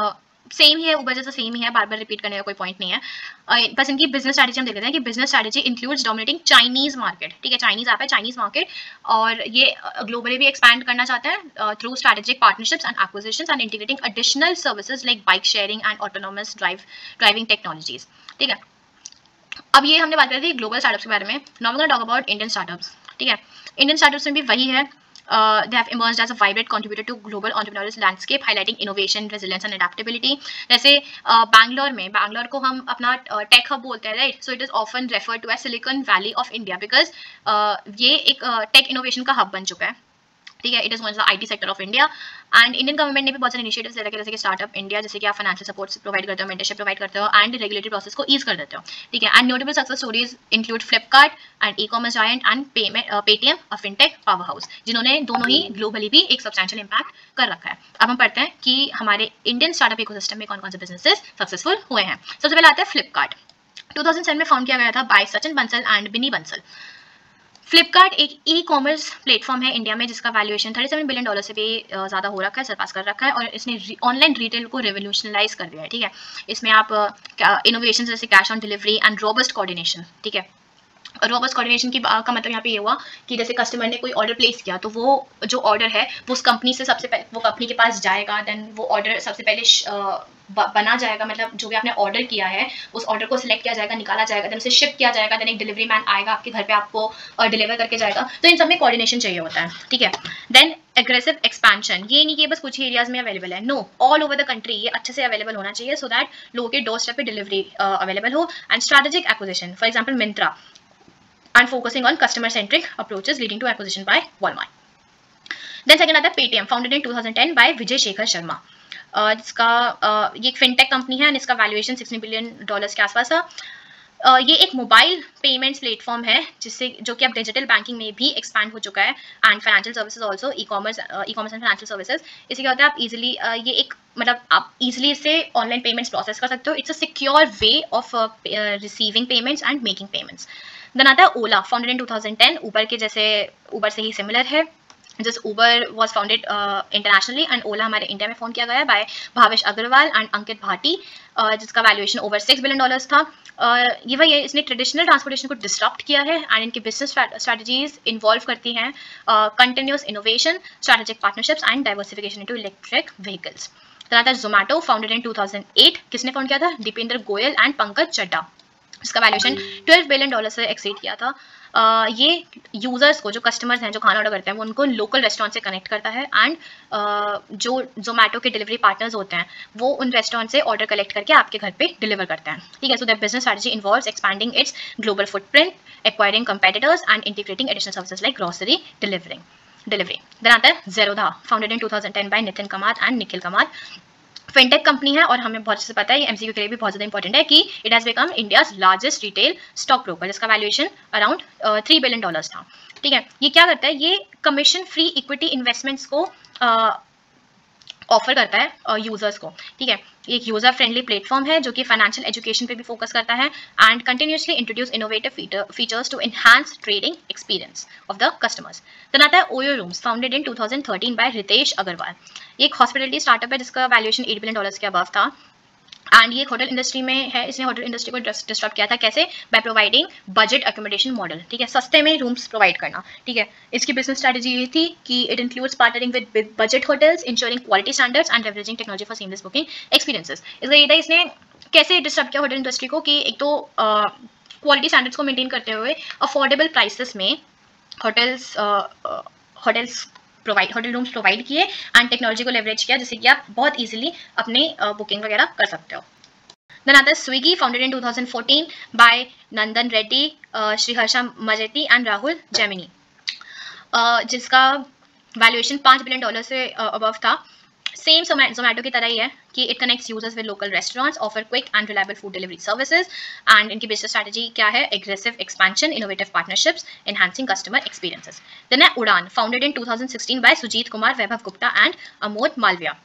सेम ही है, ऊबर जैसा सेम ही है, बार बार रिपीट करने का कोई पॉइंट नहीं है। बस इनकी बिजनेस स्ट्रैटेजी हम देख लेते हैं कि business strategy includes dominating Chinese market, ठीक है, चाइनीज ऐप है, चाइनीज मार्केट, और ये ग्लोबली भी एक्सपैंड करना चाहता है through strategic partnerships and acquisitions and integrating additional services like bike sharing and autonomous driving technologies, ठीक है। अब ये हमने बात करी थी ग्लोबल स्टार्टअप्स के बारे में, now we gonna talk about Indian startups, ठीक है। इंडियन स्टार्टअप्स में भी वही है, they have emerged as a vibrant contributor to global entrepreneurial landscape, highlighting innovation, resilience and adaptability. जैसे बैंगलोर को हम अपना टेक हब बोलते हैं, right, so it is often referred to as Silicon Valley of India because ये एक tech innovation का hub बन चुका है, ठीक है। It is one of the IT sector of India and Indian government ने भी बहुत सारे इनिशिएटिव्स ले रखे, जैसे कि स्टार्टअप इंडिया, जैसे कि आप फाइनेंशियल सपोर्ट प्रोवाइड करते हो, मेंटरशिप प्रोवाइड करते हो एंड रेगुलेटरी प्रोसेस को ईज कर देते हो, ठीक है। And notable success stories include Flipkart and e commerce giant and Paytm, a fintech power house, जिन्होंने दोनों ही ग्लोबली भी एक सब्सटेंशियल इंपैक्ट कर रखा है। अब हम पढ़ते हैं कि हमारे इंडियन स्टार्टअप इकोसिस्टम में कौन कौन से बिजनेसेस सक्सेसफुल हुए हैं। सबसे पहले आता है फ्लिपकार्ट। 2007 में फाउंड किया गया था बाय सचिन बंसल एंड बिनी बंसल। फ्लिपकार्ट एक ई कॉमर्स प्लेटफॉर्म है इंडिया में जिसका वैल्यूएशन $37 बिलियन से भी ज़्यादा हो रखा है, सरपास कर रखा है, और इसने ऑनलाइन रिटेल को रेवोल्यूशनलाइज कर दिया है, ठीक है। इसमें आप इनोवेशन जैसे cash on delivery and robust coordination, ठीक है। रोबस्ट कोऑर्डिनेशन की का मतलब यहाँ पे ये हुआ कि जैसे कस्टमर ने कोई ऑर्डर प्लेस किया तो वो जो ऑर्डर है वो उस कंपनी से सबसे पहले वो कंपनी के पास जाएगा, देन वो ऑर्डर सबसे पहले बना जाएगा, मतलब जो भी आपने ऑर्डर किया है उस ऑर्डर को सिलेक्ट किया जाएगा, निकाला जाएगा, देन उसे शिप किया जाएगा, देन एक डिलीवरी मैन आएगा आपके घर पे आपको डिलीवर करके जाएगा। तो इन सब में कोऑर्डिनेशन चाहिए होता है, ठीक है। देन एग्रेसिव एक्सपेंशन, ये नहीं कि बस कुछ ही एरियाज में अवेलेबल है, no, all over the country ये अच्छे से अवेलेबल होना चाहिए सो दैट लोगों के डोर स्टेप पे डिलीवरी अवेलेबल हो। And strategic acquisition, for example Myntra, and focusing on customer-centric approaches leading to acquisition by Walmart. Then second आता है Paytm, founded in 2010 by Vijay Shekhar Sharma, जिसका ये एक फिनटेक कंपनी है, इसका वैल्यूएशन $60 बिलियन के आसपास था। ये एक मोबाइल पेमेंट्स प्लेटफॉर्म है जिससे जो कि अब डिजिटल बैंकिंग में भी एक्सपैंड हो चुका है and financial services also, e commerce and financial services. इससे क्या होता है, आप इजीली ये एक मतलब आप इजीली इससे ऑनलाइन पेमेंट्स प्रोसेस कर सकते हो। It's a secure way of receiving payments and making payments. Then आता है ओला, फाउंडेड इन 2010, ऊबर के जैसे ऊबर से ही सिमिलर है, जिस Uber was founded internationally and Ola हमारे इंडिया में फाउंड किया गया है बाय भावेश अग्रवाल एंड अंकित भाटी, जिसका वैल्यूएशन ओवर $6 बिलियन था। ये वही है, इसने ट्रेडिशनल ट्रांसपोर्टेशन को डिसरप्ट किया है एंड इनकी बिजनेस स्ट्रैटेजीज इन्वॉल्व करती हैं continuous innovation, strategic partnerships and diversification into electric vehicles. Then आता है जोमैटो, फाउंडेड इन 2008, किसने फाउंड किया था, दीपेंद्र गोयल एंड पंकज चड्डा, इसका वैल्यूएशन $12 बिलियन से एक्सीड किया था। ये यूजर्स को, जो कस्टमर्स हैं जो खाना ऑर्डर करते हैं, वो उनको लोकल रेस्टोरेंट से कनेक्ट करता है एंड जो जोमैटो के डिलीवरी पार्टनर्स होते हैं वो उन रेस्टोरेंट से ऑर्डर कलेक्ट करके आपके घर पे डिलीवर करते हैं, ठीक है। So that business strategy involves expanding its global footprint, acquiring competitors and integrating additional services like grocery delivery. Then आता है Zerodha, founded in 2010 by Nitin Kamath and Nikhil Kamath, fintech company है और हमें बहुत अच्छे से पता है, ये एमसीक्यू के लिए भी बहुत ज़्यादा इंपॉर्टेंट है कि it has become India's largest retail stock broker, जिसका वैल्यूएशन अराउंड $3 बिलियन था, ठीक है। ये क्या करता है, ये कमीशन फ्री इक्विटी इन्वेस्टमेंट्स को ऑफर करता है यूजर्स को, ठीक है। ये एक यूजर फ्रेंडली प्लेटफॉर्म है जो कि फाइनेंशियल एजुकेशन पे भी फोकस करता है and continuously introduce innovative features to enhance trading experience of the customers. Then आता है OYO Rooms, founded in 2013 by Ritesh Agarwal, ये एक हॉस्पिटलिटी स्टार्टअप है जिसका वैल्यूएशन $8 बिलियन के अबव था एंड ये होटल इंडस्ट्री में है। इसने होटल इंडस्ट्री को डिस्टर्ब किया था, कैसे, by providing budget accommodation model, ठीक है, सस्ते में रूम्स प्रोवाइड करना, ठीक है। इसकी बिजनेस स्ट्रैटेजी ये थी कि it includes partnering with budget hotels, ensuring quality standards and leveraging technology for seamless booking experiences. इसका ये था, इसने कैसे डिस्टर्ब किया होटल इंडस्ट्री को कि एक तो क्वालिटी स्टैंडर्ड्स को मेंटेन करते हुए अफोर्डेबल प्राइसेस में होटल रूम्स प्रोवाइड किए एंड टेक्नोलॉजी को लेवरेज किया जिससे कि आप बहुत इजीली अपने बुकिंग वगैरह कर सकते हो। देन आता है Swiggy, founded in 2014 by Nandan Reddy, Sriharsha Majety and Rahul Jaimini, जिसका वैल्यूएशन $5 बिलियन से अबव था। सेम जोमैटो की तरह ही है कि it connects users with local restaurants, offer quick and reliable food delivery services and इनकी बिजनेस स्ट्रैटेजी क्या है, aggressive expansion, innovative partnerships, enhancing customer experiences. Then है Udaan, founded in 2016 by Sujeet Kumar, Vaibhav Gupta and Amod Malviya,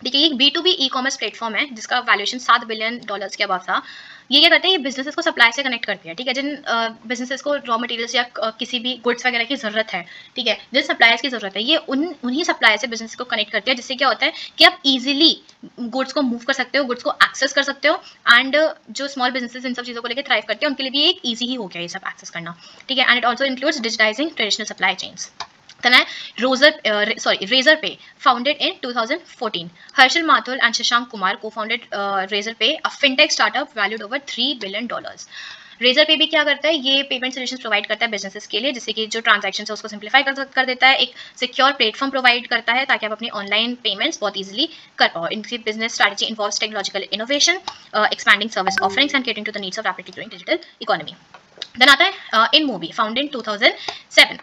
ठीक है, ये एक B2B ई कॉमर्स प्लेटफॉर्म है जिसका वैल्यूएशन $7 बिलियन के अबव था। ये क्या करते हैं, ये बिजनेसेस को सप्लाई से कनेक्ट करती है। ठीक है, जिन बिजनेसेस को रॉ मटेरियल्स या किसी भी गुड्स वगैरह की जरूरत है, ठीक है, जिन सप्लायर्स की जरूरत है, ये उन्हीं सप्लायर से बिजनेस को कनेक्ट करती है, जिससे क्या होता है कि आप इजीली गुड्स को मूव कर सकते हो, गुड्स को एक्सेस कर सकते हो। एंड जो स्मॉल बिजनेसेस इन सब चीज़ों को लेकर थ्राइव करते हैं, उनके लिए भी एक ईजी ही हो गया ये सब एक्सेस करना। ठीक है, and it also includes digitising traditional supply chains. Then Razorpay, founded in 2014. Harshal Mathur and Shashank Kumar co-founded Razorpay, a fintech startup valued over $3 billion. Razorpay भी क्या करता है, ये पेमेंट सोल्यूशंस प्रोवाइड करता है बिजनेसेस के लिए, जिससे कि जो ट्रांजैक्शन है उसको सिंप्लीफाई कर देता है, एक सिक्योर प्लेटफॉर्म प्रोवाइड करता है ताकि आप अपनी ऑनलाइन पेमेंट्स बहुत इजीली कर पाओ। इनकी business strategy involves technological innovation, expanding service offerings and catering to the needs of rapidly growing digital economy. Then आता है InMobi, founded in 2007.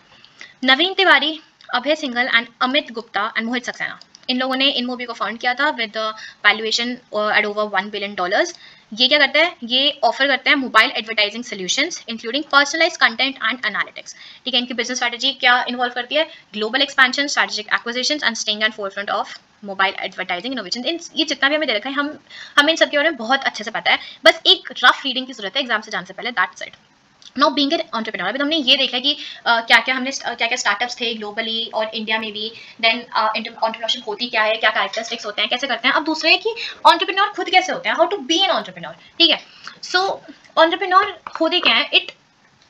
Naveen Tiwari, Abhay Singhal and Amit Gupta and Mohit Saxena, इन लोगों ने InMobi को फाउंड किया था with valuation at over $1 billion. ये क्या करता है, ये ऑफर करता है mobile advertising solutions including personalise content and analytics. ठीक है, इनकी बिजनेस स्ट्रैटेजी क्या इन्वॉल्व करती है, global expansion, strategic acquisitions and staying at forefront of mobile advertising innovation. इन ये जितना भी हमें दे रखा है, हमें इन सब के बारे में बहुत अच्छे से पता है, बस एक रफ रीडिंग की जरूरत है एग्जाम से जाने से पहले। That's it. Now being an entrepreneur, अभी हमने ये देखा कि क्या क्या स्टार्टअप्स थे ग्लोबली और इंडिया में भी। देन एंटरप्रेन्योरशिप होती क्या है, क्या कैरेक्टरिस्टिक्स होते हैं, कैसे करते हैं। अब दूसरा है कि एंटरप्रेन्योर खुद कैसे होते हैं, how to be an entrepreneur. ठीक है, सो एंटरप्रेन्योर होते क्या है,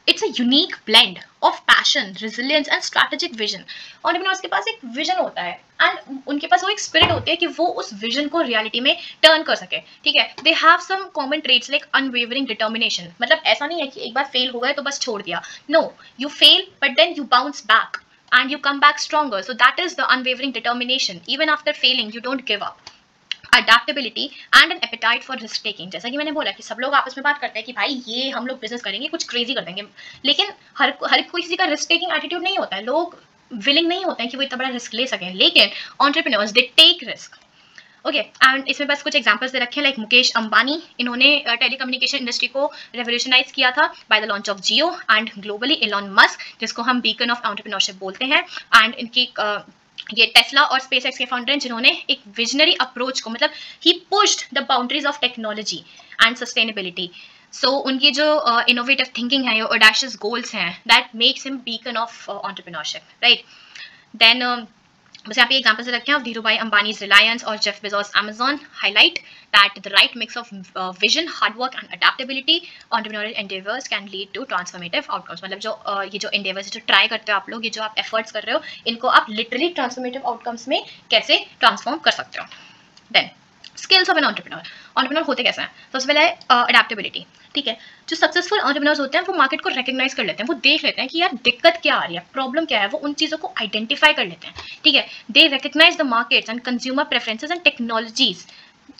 it's a unique blend of passion, resilience and strategic vision. Entrepreneurs के पास एक विजन होता है एंड उनके पास वो एक स्पिरिट होती है कि वो उस विजन को रियलिटी में टर्न कर सके। ठीक है, they have some common traits like unwavering determination. मतलब ऐसा नहीं है कि एक बार फेल हो गए तो बस छोड़ दिया। No, you fail but then you bounce back and you come back stronger. So that is the unwavering determination. Even after failing, you don't give up. Adaptability and an appetite for risk taking. जैसा कि मैंने बोला कि सब लोग आपस में बात करते हैं कि भाई ये हम लोग बिजनेस करेंगे, कुछ क्रेजी कर देंगे, लेकिन हर कोई किसी का रिस्क टेकिंग एटीट्यूड नहीं होता है। लोग विलिंग नहीं होते हैं कि वो इतना बड़ा रिस्क ले सकें, लेकिन entrepreneurs they take risk. Okay, and इसमें बस कुछ एग्जांपल्स दे रखे हैं, लाइक मुकेश अंबानी, इन्होंने टेलीकम्युनिकेशन इंडस्ट्री को रेवोल्यूशनाइज किया था by the launch of Jio. And globally Elon Musk, जिसको हम बीकन ऑफ एंटरप्रेन्योरशिप बोलते हैं, एंड इनकी ये टेस्ला और स्पेसएक्स के फाउंडर हैं, जिन्होंने एक विजनरी अप्रोच को, मतलब he pushed the boundaries of technology and sustainability. So उनकी जो इनोवेटिव थिंकिंग है, ऑडेशियस गोल्स हैं, that makes him beacon of entrepreneurship, right. Then बस यहाँ पे एग्जाम्पल से रखे हैं, धीरूभाई अंबानीज रिलायंस और Jeff Bezos Amazon highlight that the right mix of vision, hard work and adaptability entrepreneurial endeavours can lead to transformative outcomes. मतलब जो ये जो एंडेवर्स जो ट्राई करते हो आप लोग, ये जो आप एफर्ट्स कर रहे हो, इनको आप लिटरली ट्रांसफॉर्मेटिव आउटकम्स में कैसे ट्रांसफॉर्म कर सकते हो। Then skills of an entrepreneur होते कैसे हैं, सबसे पहले है अडेप्टेबिलिटी। ठीक है, जो सक्सेसफुल एंटरप्रेन्योर्स होते हैं वो मार्केट को रिकॉग्नाइज कर लेते हैं, वो देख लेते हैं कि यार दिक्कत क्या आ रही है, प्रॉब्लम क्या है, वो उन चीज़ों को आइडेंटिफाई कर लेते हैं। ठीक है, they recognise the markets and consumer preferences and technologies,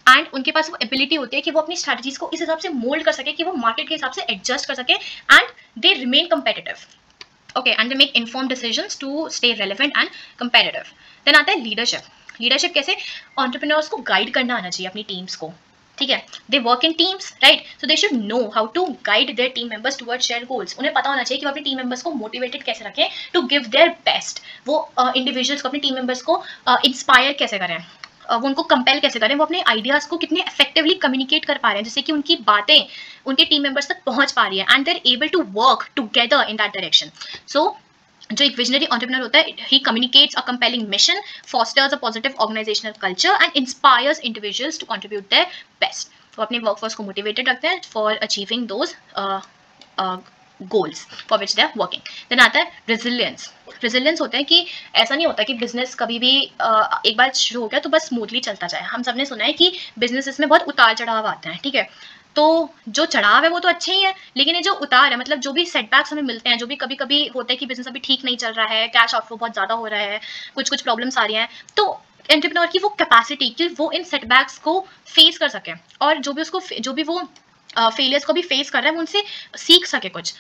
and उनके पास वो एबिलिटी होती है कि वो अपनी स्ट्रैटेजीज को इस हिसाब से मोल्ड कर सके कि वो मार्केट के हिसाब से एडजस्ट कर सके, and they remain competitive. Okay, and they make informed decisions to stay relevant and competitive. Then आता है लीडरशिप। लीडरशिप कैसे, एंटरप्रेन्योर्स को गाइड करना आना चाहिए अपनी टीम्स को। ठीक है, they work in teams, right, so they should know how to guide their team members towards share goals. उन्हें पता होना चाहिए कि वो अपनी टीम मेंबर्स को मोटिवेटेड कैसे रखें टू गिव देयर बेस्ट। वो इंडिविजुअल्स को, अपनी टीम मेंबर्स को इंस्पायर कैसे करें, वो उनको कंपेल कैसे करें, वो अपने आइडियाज को कितने इफेक्टिवली कम्युनिकेट कर पा रहे हैं, जिससे कि उनकी बातें उनके टीम मेंबर्स तक पहुंच पा रही है, and they are able to work together in that direction. So जो एक विजनरी एंटरप्रेन्योर होता है, he communicates a compelling mission, fosters a positive organisational culture and inspires individuals to contribute their best. वो अपने वर्कफोर्स को motivated रखते हैं for achieving those goals for which they are working. Then आता है resilience. Resilience होता है कि ऐसा नहीं होता कि बिजनेस कभी भी एक बार शुरू हो गया तो बस स्मूथली चलता जाए। हम सबने सुना है कि बिजनेस में बहुत उतार चढ़ाव आते हैं। ठीक है, तो जो चढ़ाव है वो तो अच्छे ही है, लेकिन ये जो उतार है, मतलब जो भी सेटबैक्स हमें मिलते हैं, जो भी कभी कभी होता है कि बिजनेस अभी ठीक नहीं चल रहा है, कैश आउटफ्लो बहुत ज़्यादा हो रहा है, कुछ प्रॉब्लम्स आ रही हैं, तो एंटरप्रेन्योर की वो कैपेसिटी कि वो इन सेटबैक्स को फेस कर सके, और जो भी वो फेलियर्स को भी फेस कर रहा है वो उनसे सीख सके कुछ,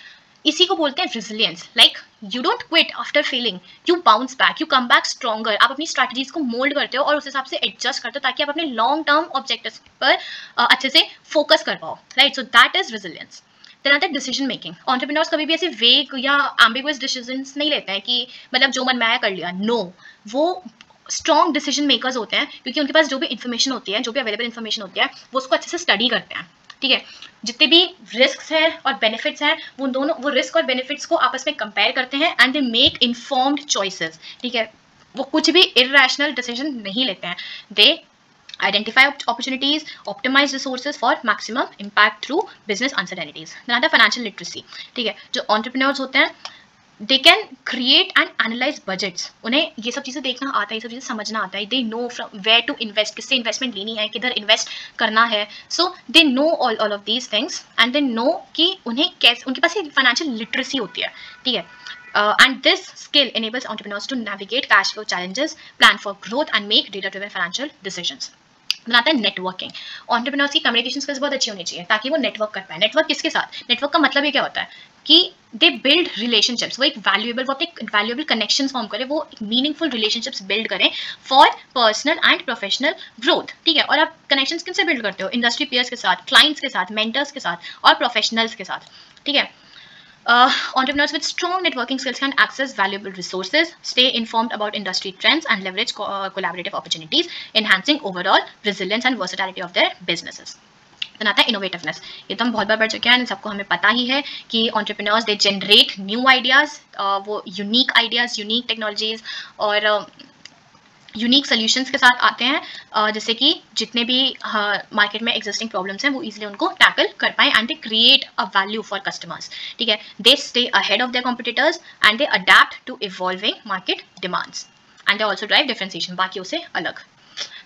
इसी को बोलते हैं resilience. Like you don't quit after failing, you bounce back, you come back stronger. आप अपनी स्ट्रैटेजीज को मोल्ड करते हो और उस हिसाब से एडजस्ट करते हो ताकि आप अपने लॉन्ग टर्म ऑब्जेक्टिव्स पर अच्छे से फोकस कर पाओ, right. So that is resilience. Then आता है डिसीजन मेकिंग। एंटरप्रेन्योर्स कभी भी ऐसे वेग या एम्बिगुअस डिसीजंस नहीं लेते हैं कि मतलब जो मन में आया कर लिया। नो, वो स्ट्रॉन्ग डिसीजन मेकर्स होते हैं, क्योंकि उनके पास जो भी इन्फॉर्मेशन होती है, जो भी अवेलेबल इन्फॉर्मेशन होती है, वो उसको अच्छे से स्टडी करते हैं, ठीक है। जितने भी रिस्क हैं और बेनिफिट्स हैं, वो रिस्क और बेनिफिट्स को आपस में कंपेयर करते हैं and they make informed choices, ठीक है। वो कुछ भी इरैशनल डिसीजन नहीं लेते हैं, दे identify opportunities, optimize resources for maximum impact through business uncertainties. Then आता है financial literacy, ठीक है। जो entrepreneurs होते हैं, they can create and analyze budgets. उन्हें ये सब चीज़ें देखना आता है, ये सब चीज़ें समझना आता है. They know from where to invest, किससे इन्वेस्टमेंट लेनी है, किधर इन्वेस्ट करना है. So they know all of these things and they know कि उन्हें कैसे, उनके पास फाइनेंशियल लिटरेसी होती है, ठीक है. And this skill enables entrepreneurs to navigate cash flow challenges, plan for growth and make data-driven financial decisions. बनाता है नेटवर्किंग. एंटरप्रेन्योर्स की कम्युनिकेशन स्किल्स बहुत अच्छी होनी चाहिए ताकि वो नेटवर्क कर पाए. नेटवर्क किसके साथ? नेटवर्क का मतलब ये क्या होता है कि दे बिल्ड रिलेशनशिप्स. वो एक वैल्यूएबल, वो अपने वैल्यूएबल कनेक्शंस फॉर्म करें, वो मीनिंगफुल रिलेशनशिप्स बिल्ड करें for personal and professional growth, ठीक है. और आप कनेक्शंस किनसे बिल्ड करते हो? इंडस्ट्री पीयर्स के साथ, क्लाइंट्स के साथ, मेंटर्स के साथ और प्रोफेशनल्स के साथ, ठीक है. Entrepreneurs with strong networking skills can access valuable resources, stay informed about industry trends, and leverage collaborative opportunities, enhancing overall resilience and versatility of their businesses. Then आता है innovativeness. ये तो हम बहुत बार पढ़ चुके हैं, सबको हमें पता ही है कि entrepreneurs they generate new ideas, वो unique ideas, unique technologies और यूनिक सोल्यूशंस के साथ आते हैं, जैसे कि जितने भी मार्केट में एग्जिस्टिंग प्रॉब्लम्स हैं वो इजीली उनको टैकल कर पाएं and they create a value for customers, ठीक है. They stay ahead of their competitors and they adapt to evolving market demands and they also drive differentiation बाकियों से अलग.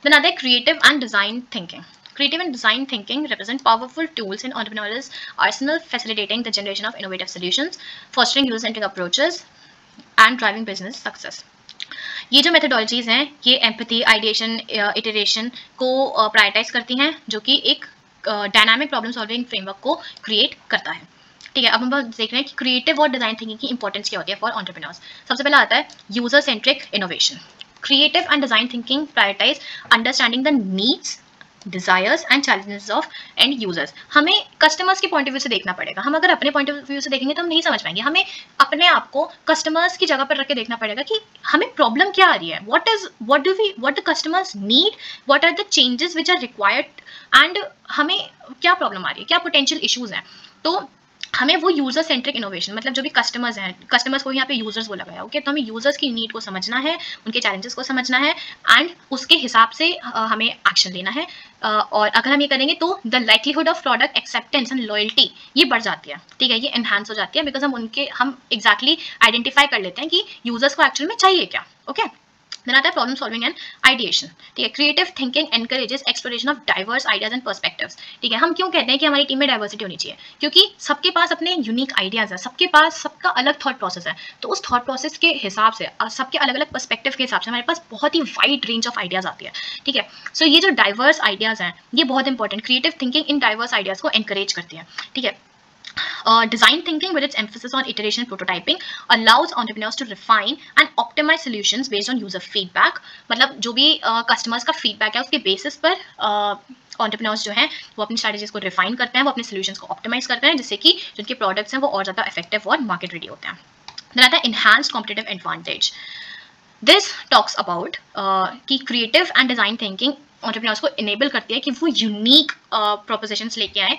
देन आता है creative and design thinking. Creative and design thinking represent powerful tools in entrepreneurial arsenal, facilitating the generation of innovative solutions, fostering user-centric approaches, and driving business success. ये जो methodologies हैं ये empathy, ideation, iteration को prioritise करती हैं, जो कि एक डायनामिक प्रॉब्लम सॉल्विंग फ्रेमवर्क को क्रिएट करता है, ठीक है. अब हम देख रहे हैं कि क्रिएटिव और डिजाइन थिंकिंग की इंपॉर्टेंस क्या होती है फॉर एंटरप्रेन्योर्स. सबसे पहला आता है user centric innovation. Creative and design thinking prioritize understanding the needs, desires and challenges of end users. हमें कस्टमर्स के पॉइंट ऑफ व्यू से देखना पड़ेगा. हम अगर अपने पॉइंट ऑफ व्यू से देखेंगे तो हम नहीं समझ पाएंगे. हमें अपने आप को कस्टमर्स की जगह पर रख के देखना पड़ेगा कि हमें प्रॉब्लम क्या आ रही है, what the customers need, what are the changes which are required and हमें क्या प्रॉब्लम आ रही है, क्या पोटेंशियल इश्यूज हैं. तो हमें वो यूजर सेंट्रिक इनोवेशन, मतलब जो भी कस्टमर्स हैं, कस्टमर्स को यहाँ पे यूजर्स बोला गया, ओके. तो हमें यूजर्स की नीड को समझना है, उनके चैलेंजेस को समझना है एंड उसके हिसाब से हमें एक्शन लेना है. और अगर हम ये करेंगे तो the likelihood of product acceptance and loyalty ये बढ़ जाती है, ठीक है. ये एनहांस हो जाती है बिकॉज हम एग्जैक्टली आइडेंटिफाई कर लेते हैं कि यूजर्स को एक्चुअल में चाहिए क्या, ओके. Then आता है प्रॉब्लम सॉल्विंग एंड आइडिएशन, ठीक है. Creative thinking encourages exploration of diverse ideas and perspectives, ठीक है. हम क्यों कहते हैं कि हमारी टीम में डाइवर्सिटी होनी चाहिए? क्योंकि सबके पास अपने यूनिक आइडियाज है, सबके पास सबका अलग थॉट प्रोसेस है. तो उस थॉट प्रोसेस के हिसाब से, सबके अलग अलग पर्सपेक्टिव के हिसाब से हमारे पास बहुत ही वाइड रेंज ऑफ आइडियाज आती है, ठीक है. सो ये जो डाइवर्स आइडियाज हैं ये बहुत important, creative thinking in diverse ideas को एनकरेज करती है, ठीक है. Design thinking, with its emphasis on iteration prototyping, allows entrepreneurs to refine and optimize solutions based on user feedback. मतलब जो भी customers का feedback है उसके basis पर entrepreneurs जो हैं वो अपनी strategies को refine करते हैं, वो अपने solutions को optimize करते हैं, जिससे कि जो उनके products हैं वो और ज़्यादा effective और market ready होते हैं. Then आता है enhanced competitive advantage. This talks about कि creative and design thinking entrepreneurs को इनेबल करती है कि वो यूनिक प्रोपोजिशंस लेके आए,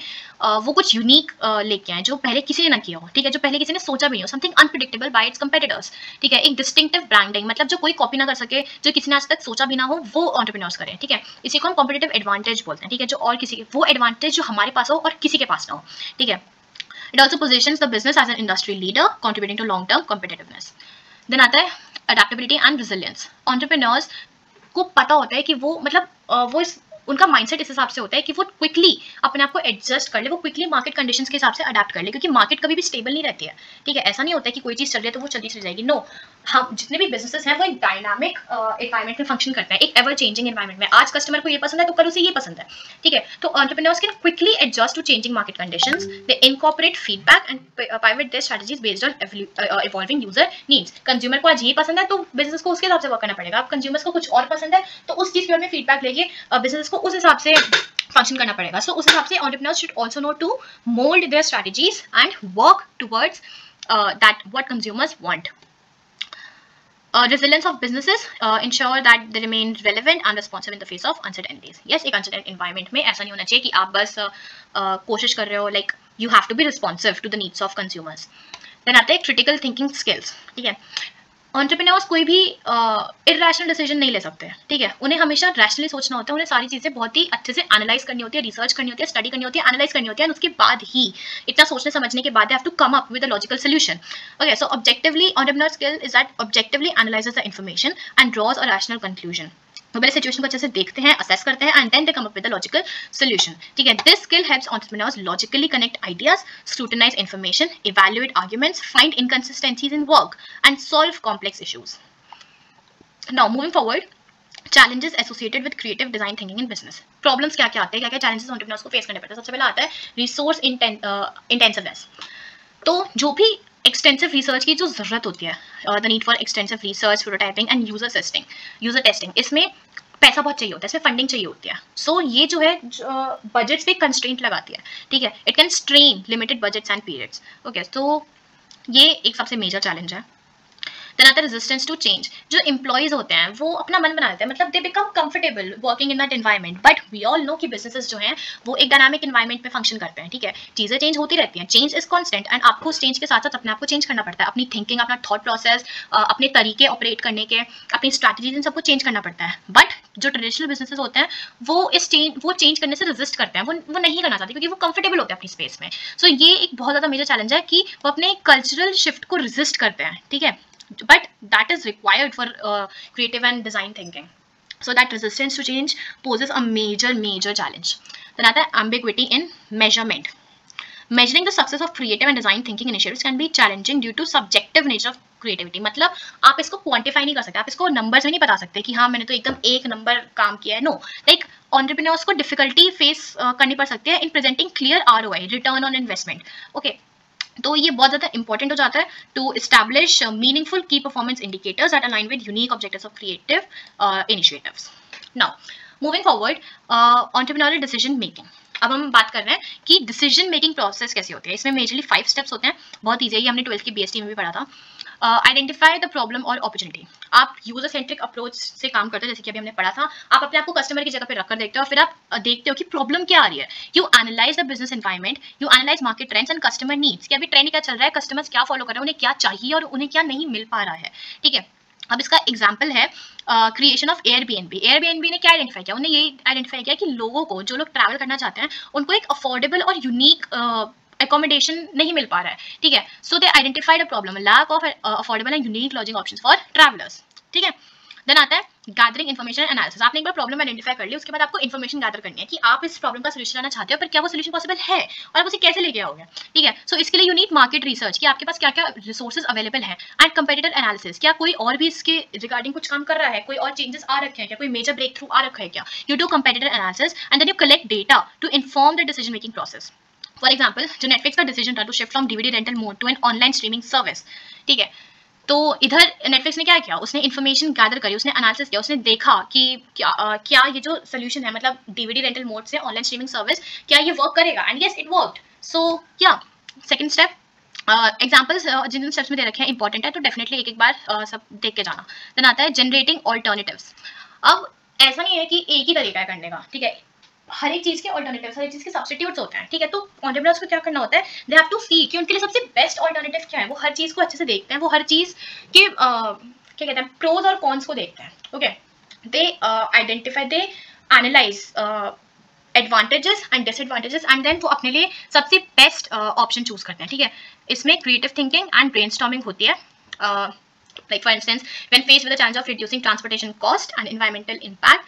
वो कुछ यूनिक लेके आए जो पहले किसी ने ना किया हो, ठीक है. जो पहले किसी ने सोचा भी नहीं हो, something unpredictable bye it's competitors, ठीक है. एक डिस्टिंक्टिव ब्रांडिंग, मतलब जो कोई कॉपी ना कर सके, जो किसी ने आज तक सोचा भी ना हो, वो एंटरप्रेन्योर्स करें, ठीक है. इसी को हम कॉम्पिटिटिव एडवांटेज बोलते हैं, ठीक है. जो और किसी, वो एडवांटेज जो हमारे पास हो और किसी के पास ना हो, ठीक है. It also positions the business as an industry leader, contributing to long term competitiveness. Then आता है अडेप्टेबिलिटी एंड रेजिलियंस. एंटरप्रेन्योर्स को पता होता है कि वो, मतलब वो उनका माइंडसेट इस हिसाब से होता है कि वो क्विकली अपने आप को एडजस्ट कर ले, वो क्विकली मार्केट कंडीशंस के हिसाब से अडेप्ट कर ले, क्योंकि मार्केट कभी भी स्टेबल नहीं रहती है, ठीक है. ऐसा नहीं होता है कि कोई चीज़ चल रही है तो वो चलती चली जाएगी. नो, हम जितने भी बिजनेसेस हैं वो एक डायनामिक एनवायरनमेंट में फंक्शन करते हैं, एक एवर चेंजिंग एनवायरनमेंट में. आज कस्टमर को ये पसंद है तो कल उसे ये पसंद है, ठीक है. तो entrepreneurs can quickly adjust to changing market conditions. They incorporate feedback and pivot their strategies based on evolving user needs. Consumer को आज ये पसंद है तो बिजनेस को उसके हिसाब से वर्क करना पड़ेगा. अब कंज्यूमर्स को कुछ और पसंद है तो उस चीज़ के बारे में फीडबैक लेके बिजनेस को उस हिसाब से फंक्शन करना पड़ेगा. सो उस हिसाब से entrepreneurs should also know to mould their strategies and work towards that what consumers want. resilience of businesses ensure that they remain relevant and responsive in the face of uncertainties. Yes, एक uncertain environment में ऐसा नहीं होना चाहिए कि आप बस कोशिश कर रहे हो, like you have to be responsive to the needs of consumers. Then आते हैं critical thinking skills. ठीक है, एंटरप्रेन्योर्स कोई भी इरेशनल डिसीजन नहीं ले सकते, ठीक है, उन्हें हमेशा रैशनली सोचना होता है, उन्हें सारी चीज़ें बहुत ही अच्छे से एनालाइज करनी होती है, रिसर्च करनी होती है, स्टडी करनी होती है, एनालाइज करनी होती है, और उसके बाद ही इतना सोचने समझने के बाद have to come up with a logical solution. Okay, so objectively entrepreneur skill is that objectively analyses the information and draws a rational conclusion. वो पहले सिचुएशन को अच्छे से देखते हैं, असेस करते हैं, and then they come up with a logical solution. ठीक है, this skill helps entrepreneurs logically connect ideas, scrutinise information, evaluate arguments, find inconsistencies in work and solve complex issues. Now moving forward, challenges associated with creative design thinking in business. Problems क्या क्या आते हैं, क्या क्या challenges entrepreneurs को face करने पड़ते हैं. सबसे पहला आता है resource intensiveness. तो जो भी extensive research की जो ज़रूरत होती है, the need for extensive research, prototyping and user testing, इसमें पैसा बहुत चाहिए होता है, इसमें फंडिंग चाहिए होती है. सो ये जो है बजट्स पे कंस्ट्रेंट लगाती है, ठीक है, it can strain limited budgets and periods. Okay, तो ये एक सबसे मेजर चैलेंज है. देन आता है रेजिस्टेंस टू चेंज. जो एम्प्लॉइज होते हैं वो अपना मन बना लेते हैं, मतलब they become comfortable working in that environment. But we all know कि बिजनेसेस जो हैं वो एक डायनामिक एनवायरनमेंट में फंक्शन करते हैं, ठीक है, चीज़ें चेंज होती रहती हैं, चेंज इज कॉन्स्टेंट, एंड आपको उस चेंज के साथ साथ अपने आप को चेंज करना पड़ता है, अपनी थिंकिंग, अपना थॉट प्रोसेस, अपने तरीके ऑपरेट करने के, अपनी स्ट्रैटेजीज, इन सबको चेंज करना पड़ता है. बट जो ट्रेडिशनल बिजनेसेस होते हैं वो चेंज करने से रेजिस्ट करते हैं, वो नहीं करना चाहते क्योंकि वो कंफर्टेबल होते हैं अपनी स्पेस में. सो ये एक बहुत ज़्यादा मेजर चैलेंज है कि वो अपने कल्चरल शिफ्ट को रेजिस्ट करते हैं, ठीक है, but that is required for creative and design thinking. So that resistance to change poses a major challenge. Then आता है ambiguity in measurement. Measuring the success of creative and design thinking initiatives can be challenging due to subjective nature of creativity. मतलब आप इसको quantify नहीं कर सकते, आप इसको numbers में नहीं बता सकते कि हाँ मैंने तो एकदम एक नंबर काम किया है. No, like entrepreneurs को difficulty face करनी पड़ सकती है in presenting clear ROI, return on investment. Okay, तो ये बहुत ज़्यादा इंपॉर्टेंट हो जाता है टू इस्टेब्लिश मीनिंगफुल की performance indicators that align with unique objectives of creative initiatives. Now moving forward, entrepreneurial decision making. अब हम बात कर रहे हैं कि डिसीजन मेकिंग प्रोसेस कैसी होती है. इसमें मेजरली 5 स्टेप्स होते हैं, बहुत ईजी है, ये हमने 12th की BST में भी पढ़ा था. आइडेंटिफाई द प्रॉब्लम और अपॉर्चुनिटी. आप यूजर सेंट्रिक अप्रोच से काम करते हो, जैसे कि अभी हमने पढ़ा था. आप अपने आप को कस्टमर की जगह पे रखकर देखते हो, फिर आप देखते हो कि प्रॉब्लम क्या आ रही है. You analyse the business environment, you analyse market trends and customer needs, कि अभी ट्रेंड क्या चल रहा है, कस्टमर्स क्या फॉलो कर रहे हैं, उन्हें क्या चाहिए और उन्हें क्या नहीं मिल पा रहा है. ठीक है, अब इसका एग्जाम्पल है क्रिएशन ऑफ एयरबीएनबी. एयरबीएनबी ने क्या आइडेंटिफाई किया, उन्हें ये आइडेंटिफाई किया कि लोगों को, जो लोग ट्रैवल करना चाहते हैं, उनको एक अफोर्डेबल और यूनिक accommodation नहीं मिल पा रहा है. ठीक है, so they identified a problem, lack of affordable and unique lodging options for travellers. ठीक है, देन आता है गैदरिंग इन्फॉर्मेशन एनालिसिस. आपने एक बार प्रॉब्लम आइडेंटिफाई कर ली, उसके बाद आपको इन्फॉर्मेशन गैदर करनी है कि आप इस प्रॉब्लम का सोल्यूशन लाना चाहते हो, पर क्या वो सोल्यूशन पॉसिबल है और आप उसे कैसे लेके आओगे. ठीक है, सो इसके लिए यू नीड मार्केट रिसर्च कि आपके पास क्या क्या रिसोर्सेज अवेलेबल हैं, एंड कंपेटिटर एनालिसिस, क्या कोई और भी इसके रिगार्डिंग कुछ काम कर रहा है, कोई और चेंजेस आ रखे हैं क्या, कोई मेजर ब्रेक थ्रू आ रखा है क्या. You do competitor analysis and then you collect data to inform the decision making process. For example, जो नेटफ्लिक्स का डिसीजन था to shift from DVD rental mode to an online streaming service. ठीक है, तो इधर नेटफ्लिक्स ने क्या किया, उसने इन्फॉर्मेशन गैदर करी, उसने एनालिसिस किया, उसने देखा कि क्या ये जो सोल्यूशन है, मतलब DVD रेंटल मोड से ऑनलाइन स्ट्रीमिंग सर्विस, क्या ये वर्क करेगा, एंड यस इट वर्कड. सो या सेकंड स्टेप, एग्जाम्पल्स जिन स्टेप्स में दे रखे हैं इंपॉर्टेंट है, तो डेफिनेटली एक बार सब देख के जाना. देन आता है जनरेटिंग ऑल्टरनेटिव्स. अब ऐसा नहीं है कि एक ही तरीका है करने का, ठीक है, हर एक चीज के ऑल्टरनेटिव्स, हर एक चीज के सब्स्टिट्यूट्स होते हैं. ठीक है, तो एंटरप्रेन्योर्स को क्या करना होता है, दे हैव टू सी कि उनके लिए सबसे बेस्ट ऑल्टरनेटिव क्या है. वो हर चीज को अच्छे से देखते हैं, वो हर चीज के क्या कहते हैं, प्रोज और कॉन्स को देखते हैं. Okay, they identify, they analyse advantages and disadvantages, and then वो अपने लिए सबसे बेस्ट ऑप्शन चूज करते हैं. ठीक है, इसमें क्रिएटिव थिंकिंग एंड ब्रेनस्टॉर्मिंग होती है. Like for instance, when faced with the challenge of reducing transportation cost and environmental impact,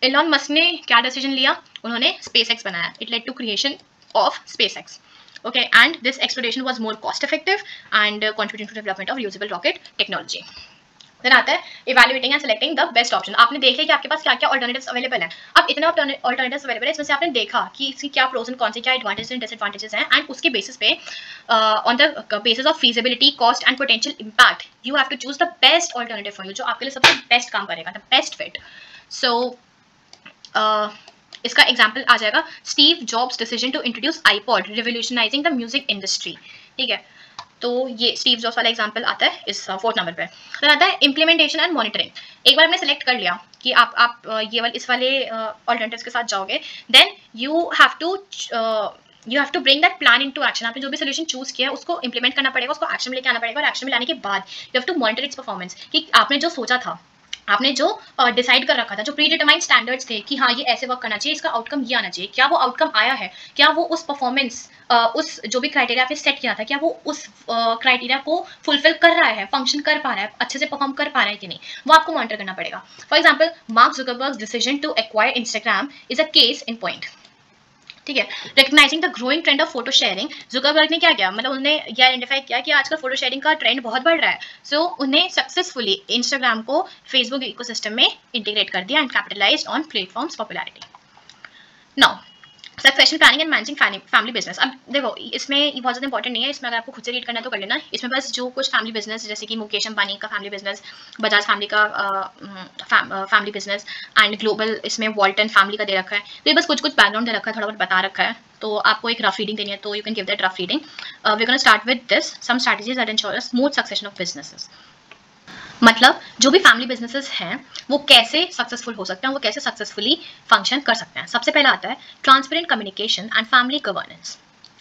Elon Musk ने क्या डिसीजन लिया, उन्होंने SpaceX बनाया. It led to creation of SpaceX. Okay, and this exploration was more cost effective and contributing to development of usable rocket technology. Then आता है evaluating and selecting the best option. आपने देख लिया कि आपके पास क्या क्या ऑल्टरनेटिव्स अवेलेबल हैं. अब इतने ऑल्टरनेटिव्स अवेलेबल है, इसमें से आपने देखा कि इसकी क्या प्रोज एंड कौन से क्या एडवांटेजेस एंड डिसएडवांटेजेस हैं, एंड उसके बेसिस पे on the basis of feasibility, cost and potential impact, you have to choose the best alternative for you, जो आपके लिए सबसे बेस्ट काम करेगा, द बेस्ट फिट. सो इसका एग्जाम्पल आ जाएगा Steve Jobs decision to introduce iPod, revolutionising the music industry. ठीक है, तो ये स्टीव जॉब्स वाला एग्जांपल आता है इस 4th नंबर पे। फिर आता है इम्प्लीमेंटेशन एंड मॉनिटरिंग। एक बार आपने सेलेक्ट कर लिया कि आप ये वाले इस वाले ऑल्टरनेटिव्स के साथ जाओगे, then you have to bring that plan into action. आपने जो भी सोल्यूशन चूज किया है उसको इंप्लीमेंट करना पड़ेगा, उसको एक्शन में लेके आना पड़ेगा, और एक्शन में लाने के बाद you have to monitor its performance कि आपने जो सोचा था, आपने जो डिसाइड कर रखा था, जो प्री डिटरमाइंड स्टैंडर्ड्स थे कि हाँ ये ऐसे वर्क करना चाहिए, इसका आउटकम ये आना चाहिए, क्या वो आउटकम आया है? क्या वो उस परफॉर्मेंस उस जो भी क्राइटेरिया आपने सेट किया था, क्या वो उस क्राइटेरिया को फुलफिल कर रहा है, फंक्शन कर पा रहा है, अच्छे से परफॉर्म कर पा रहा है कि नहीं, वो आपको मॉनिटर करना पड़ेगा। For example, Mark Zuckerberg's decision to acquire Instagram is a case in point. ठीक है, recognising the growing trend of photo sharing, Zuckerberg ने क्या किया, मतलब उन्होंने ये आइडेंटिफाई किया कि आजकल फोटो शेयरिंग का ट्रेंड बहुत बढ़ रहा है। सो उन्हें सक्सेसफुली इंस्टाग्राम को फेसबुक इकोसिस्टम में इंटीग्रेट कर दिया and capitalised on platforms popularity. Now succession planning and managing family business. अब देखो इसमें बहुत ज़्यादा इंपॉर्टेंट नहीं है, इसमें अगर आपको खुद से रीड करना है तो कर लेना। इसमें बस जो कुछ फैमिली बिजनेस जैसे कि मुकेश अंबानी का फैमिली बिजनेस, बजाज फैमिली का फैमिली बिजनेस एंड ग्लोबल इसमें वॉल्टन फैमिली का दे रखा है, तो ये बस कुछ कुछ बैकग्राउंड दे रखा है, थोड़ा बहुत बता रखा है। तो आपको एक रफ रीडिंग देनी है तो you can give that rough reading. We gonna start with this, some strategies that ensure a smooth succession of businesses. मतलब जो भी फैमिली बिजनेसेस हैं वो कैसे सक्सेसफुल हो सकते हैं, वो कैसे सक्सेसफुली फंक्शन कर सकते हैं। सबसे पहला आता है transparent communication and family governance.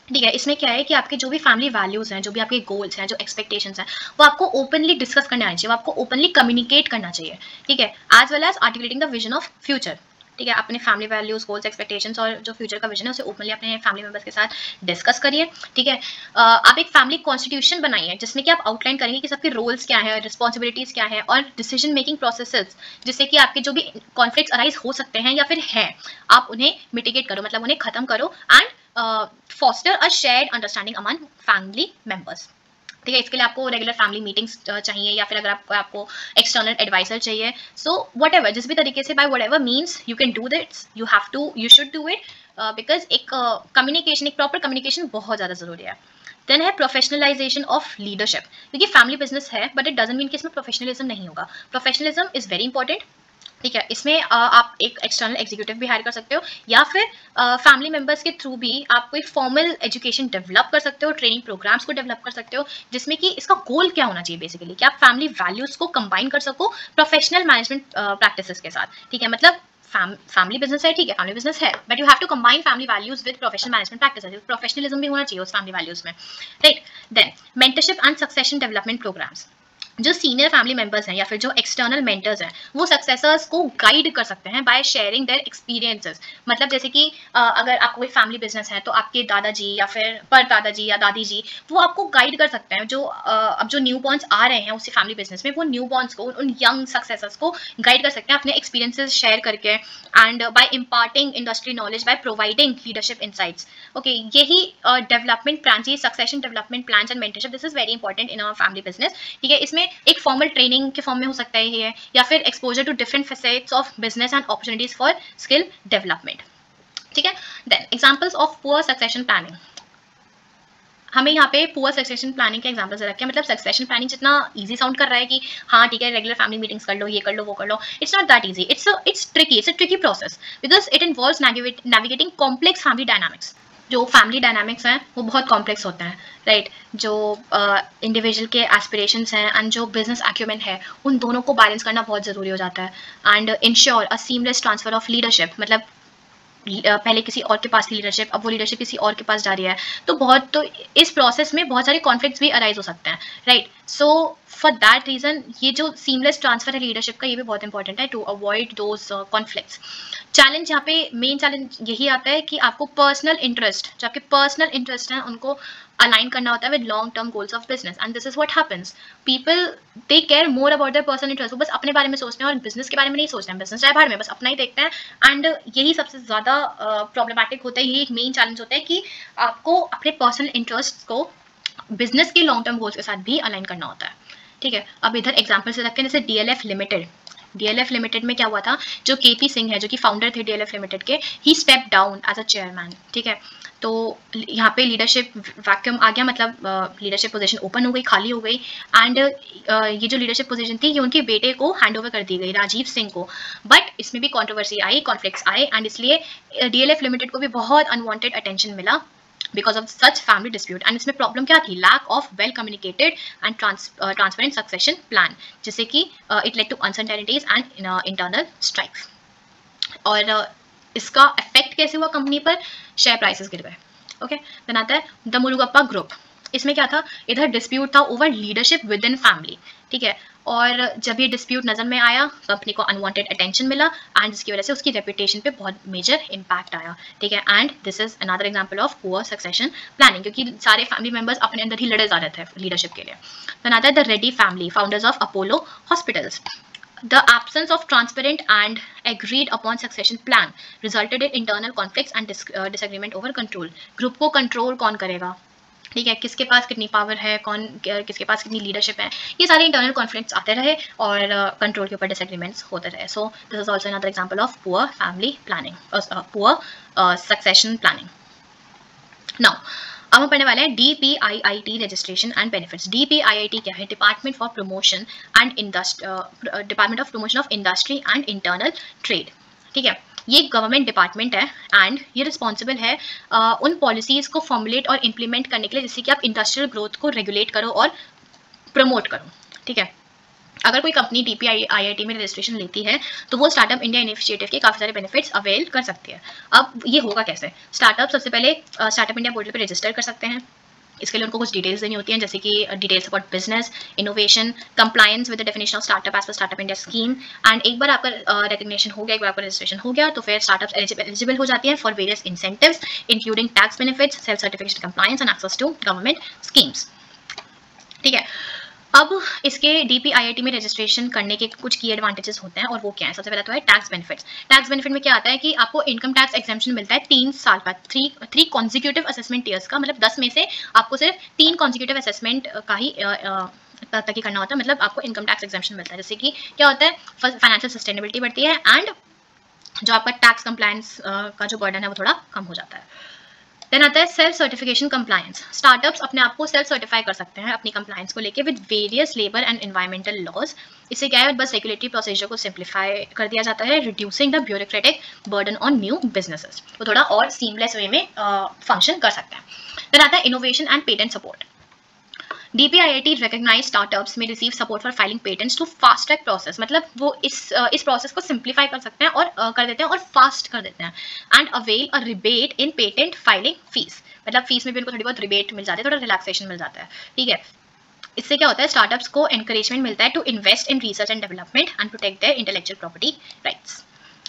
ठीक है, इसमें क्या है कि आपके जो भी फैमिली वैल्यूज हैं, जो भी आपके गोल्स हैं, जो एक्सपेक्टेशंस हैं, वो आपको ओपनली डिस्कस करने आने चाहिए, वो आपको ओपनली कम्युनिकेट करना चाहिए। ठीक है, as well as articulating the vision of future. ठीक है, अपने फैमिली वैल्यूज, गोल्स, एक्सपेक्टेशंस और जो फ्यूचर का विजन है उसे ओपनली अपने फैमिली मेंबर्स के साथ डिस्कस करिए। ठीक है, आप एक फैमिली कॉन्स्टिट्यूशन बनाइए जिसमें कि आप आउटलाइन करेंगे कि सबके रोल्स क्या है, रिस्पॉन्सिबिलिटीज क्या है और डिसीजन मेकिंग प्रोसेसेस, जिससे कि आपके जो भी कॉन्फ्लिक्ट अराइज हो सकते हैं या फिर हैं, आप उन्हें मिटिगेट करो, मतलब उन्हें खत्म करो and foster a shared understanding among family members. ठीक है, इसके लिए आपको रेगुलर फैमिली मीटिंग्स चाहिए या फिर अगर आपको एक्सटर्नल एडवाइजर चाहिए, सो वट एवर, जिस भी तरीके से, by whatever means you can do it's, you should do it, because एक कम्युनिकेशन, एक प्रॉपर कम्युनिकेशन बहुत ज़्यादा ज़रूरी है। देन है प्रोफेशनलाइजेशन ऑफ लीडरशिप, क्योंकि फैमिली बिजनेस है बट इट डजंट मीन कि इसमें प्रोफेशनलिज्म नहीं होगा। Professionalism is very important. ठीक है, इसमें आप एक एक्सटर्नल एग्जीक्यूटिव भी हायर कर सकते हो या फिर फैमिली मेंबर्स के थ्रू भी आप कोई फॉर्मल एजुकेशन डेवलप कर सकते हो, ट्रेनिंग प्रोग्राम्स को डेवलप कर सकते हो, जिसमें कि इसका गोल क्या होना चाहिए बेसिकली कि आप फैमिली वैल्यूज को कंबाइन कर सको प्रोफेशनल मैनेजमेंट प्रैक्टिसेस के साथ। ठीक है, मतलब फैमिली बिजनेस है, ठीक है, फैमिली बिजनेस है, but you have to combine family values with professional management practices, professionalism भी होना चाहिए उस फैमिली वैल्यूज में। Right, then mentorship and succession development programmes. जो सीनियर फैमिली मेंबर्स हैं या फिर जो एक्सटर्नल मेंटर्स हैं वो सक्सेसर्स को गाइड कर सकते हैं बाय शेयरिंग देयर एक्सपीरियंसेस। मतलब जैसे कि अगर आपको कोई फैमिली बिजनेस है तो आपके दादाजी या फिर पर दादाजी या दादी जी वो आपको गाइड कर सकते हैं। जो अब जो न्यू बॉर्न्स आ रहे हैं उसी फैमिली बिजनेस में, वो न्यू बॉर्न्स को, उन यंग सक्सेसर्स को गाइड कर सकते हैं अपने एक्सपीरियंसेस शेयर करके and by imparting industry knowledge, by providing leadership insights. Okay, यही डेवलपमेंट प्लान, ये succession development plan and mentorship, this is very important in our family business. ठीक है, इसमें एक फॉर्मल ट्रेनिंग के फॉर्म में हो सकता है ये, या फिर exposure to different facets of business and opportunities for skill development. ठीक है, then examples of poor succession planning. हमें यहाँ पे पुअर सक्सेशन प्लानिंग के एग्जांपल्स रखे हैं। मतलब सक्सेशन प्लानिंग जितना इजी साउंड कर रहा है कि हाँ ठीक है रेगुलर फैमिली मीटिंग्स कर लो, ये कर लो, वो कर लो, it's not that easy, it's tricky process because it involves navigating complex family dynamics. जो फैमिली डायनामिक्स हैं वो बहुत कॉम्प्लेक्स होते हैं, राइट। जो इंडिविजुअल के एस्पिरेशंस हैं एंड जो बिजनेस एक्यूमेंट है, उन दोनों को बैलेंस करना बहुत ज़रूरी हो जाता है and ensure a seamless transfer of leadership. मतलब पहले किसी और के पास थी लीडरशिप, अब वो लीडरशिप किसी और के पास जा रही है, तो इस प्रोसेस में बहुत सारे कॉन्फ्लिक्ट्स भी अराइज हो सकते हैं, right. So for that reason ये जो सीमलेस ट्रांसफर है लीडरशिप का, ये भी बहुत इंपॉर्टेंट है to avoid those conflicts. Challenge यहाँ पे मेन चैलेंज यही आता है कि आपको पर्सनल इंटरेस्ट, जो आपके पर्सनल इंटरेस्ट हैं उनको अलाइन करना होता है with long term goals of business and this is what happens. People they care more about their personal interest, वो बस अपने बारे में सोचते हैं और बिजनेस के बारे में नहीं सोचते हैं, बिजनेस चाहे बाहर में, बस अपना ही देखते हैं एंड यही सबसे ज़्यादा प्रॉब्लमैटिक होता है। यही एक मेन चैलेंज होता है कि आपको अपने पर्सनल इंटरेस्ट को बिजनेस के लॉन्ग टर्म गोल्स के साथ भी अलाइन करना होता है। ठीक है, अब इधर एग्जाम्पल से रखते हैं, जैसे डीएलएफ लिमिटेड। डीएलएफ लिमिटेड में क्या हुआ था, जो केपी सिंह है जो कि फाउंडर थे डीएलएफ लिमिटेड के, he step down as a chairman. ठीक है, तो यहाँ पे लीडरशिप वैक्यूम आ गया, मतलब लीडरशिप पोजीशन ओपन हो गई, खाली हो गई एंड ये जो लीडरशिप पोजीशन थी ये उनके बेटे को हैंड ओवर कर दी गई, राजीव सिंह को। बट इसमें भी कंट्रोवर्सी आई, कॉन्फ्लिक्ट्स आए एंड इसलिए डीएलएफ लिमिटेड को भी बहुत अनवांटेड अटेंशन मिला because of such family dispute. And इसमें प्रॉब्लम क्या थी, lack of well communicated and transparent succession plan, जिससे कि it led to uncertainties and internal strikes. और इसका इफेक्ट कैसे हुआ कंपनी पर, शेयर प्राइसेस गिर गए। ओके, देन आता है द मुरुगप्पा ग्रुप। इसमें क्या था, इधर डिस्प्यूट था over leadership with in family, ठीक है। और जब ये डिस्प्यूट नजर में आया, कंपनी को अनवांटेड अटेंशन मिला एंड जिसकी वजह से उसकी रेपुटेशन पे बहुत मेजर इंपैक्ट आया, ठीक है। And this is another example of poor succession planning, क्योंकि सारे फैमिली मेंबर्स अपने अंदर ही लड़े जा रहे थे लीडरशिप के लिए। देन आता है the Reddy family, founders of Apollo hospitals. The absence of transparent and agreed upon succession plan resulted in internal conflicts and disagreement over control. Group को कंट्रोल कौन करेगा, ठीक है, किसके पास कितनी पावर है, कौन किसके पास कितनी लीडरशिप है, ये सारे इंटरनल कॉन्फ्लिक्ट्स आते रहे और कंट्रोल के ऊपर डिसएग्रीमेंट्स होते रहे। So this is also another example of poor family planning, poor succession planning. Now अब हम पढ़ने वाले हैं DPIIT registration and benefits. DPIIT क्या है, department for promotion and department of promotion of industry and internal trade, ठीक है। ये गवर्नमेंट डिपार्टमेंट है एंड ये रिस्पॉन्सिबल है उन पॉलिसीज को फॉर्मुलेट और इम्प्लीमेंट करने के लिए जिससे कि आप इंडस्ट्रियल ग्रोथ को रेगुलेट करो और प्रमोट करो, ठीक है। अगर कोई कंपनी DPIIT में रजिस्ट्रेशन लेती है तो वो स्टार्टअप इंडिया इनिशिएटिव के काफ़ी सारे बेनिफिट्स अवेल कर सकती है। अब ये होगा कैसे, स्टार्टअप सबसे पहले स्टार्टअप इंडिया पोर्टल पे रजिस्टर कर सकते हैं। इसके लिए उनको कुछ डिटेल्स देनी होती हैं, जैसे कि details about business, innovation, compliance with the definition of startup as per startup India scheme. And एक बार आपका रिकग्निशन हो गया, एक बार आपका रजिस्ट्रेशन हो गया, तो फिर स्टार्टअप्स एलिजिबल हो जाती हैं for various incentives including tax benefits, self certification compliance and access to government schemes, ठीक है। अब इसके DPIIT में रजिस्ट्रेशन करने के कुछ की एडवांटेजेस होते हैं और वो क्या है, सबसे पहला तो है टैक्स बेनिफिट्स। टैक्स बेनिफिट में क्या आता है कि आपको इनकम टैक्स एग्जेम्पशन मिलता है 3 साल बाद, थ्री कॉन्जिक्यूटिव असेसमेंट ईयर्स का, मतलब 10 में से आपको सिर्फ 3 कॉन्जिक्यूटिव असेसमेंट का ही तक ही करना होता है, मतलब आपको इनकम टैक्स एग्जेम्पशन मिलता है। जैसे कि क्या होता है, फाइनेंशियल सस्टेनेबिलिटी बढ़ती है एंड जो आपका टैक्स कंप्लायंस का जो बर्डन है वो थोड़ा कम हो जाता है। देन आता है सेल्फ सर्टिफिकेशन कंप्लायंस। स्टार्टअप्स अपने आप को सेल्फ सर्टिफाई कर सकते हैं अपनी कंप्लायंस को लेके with various labour and environmental laws. इससे क्या है, बस रेगुलेटरी प्रोसीजर को सिंप्लीफाई कर दिया जाता है, reducing the bureaucratic burden on new businesses, तो थोड़ा और सीमलेस वे में फंक्शन कर सकता है। देन आता है innovation and patent support. DPIIT recognized startups may receive support for filing patents to fast track process, मतलब वो इस प्रोसेस को सिंप्लीफाई कर सकते हैं और कर देते हैं और फास्ट कर देते हैं। And avail a rebate in patent filing fees, मतलब फीस में भी उनको थोड़ी बहुत रिबेट मिल जाती है, थोड़ा रिलैक्सेशन मिल जाता है, ठीक है। इससे क्या होता है, स्टार्टअप्स को एनकरेजमेंट मिलता है to invest in research and development and protect their intellectual property rights.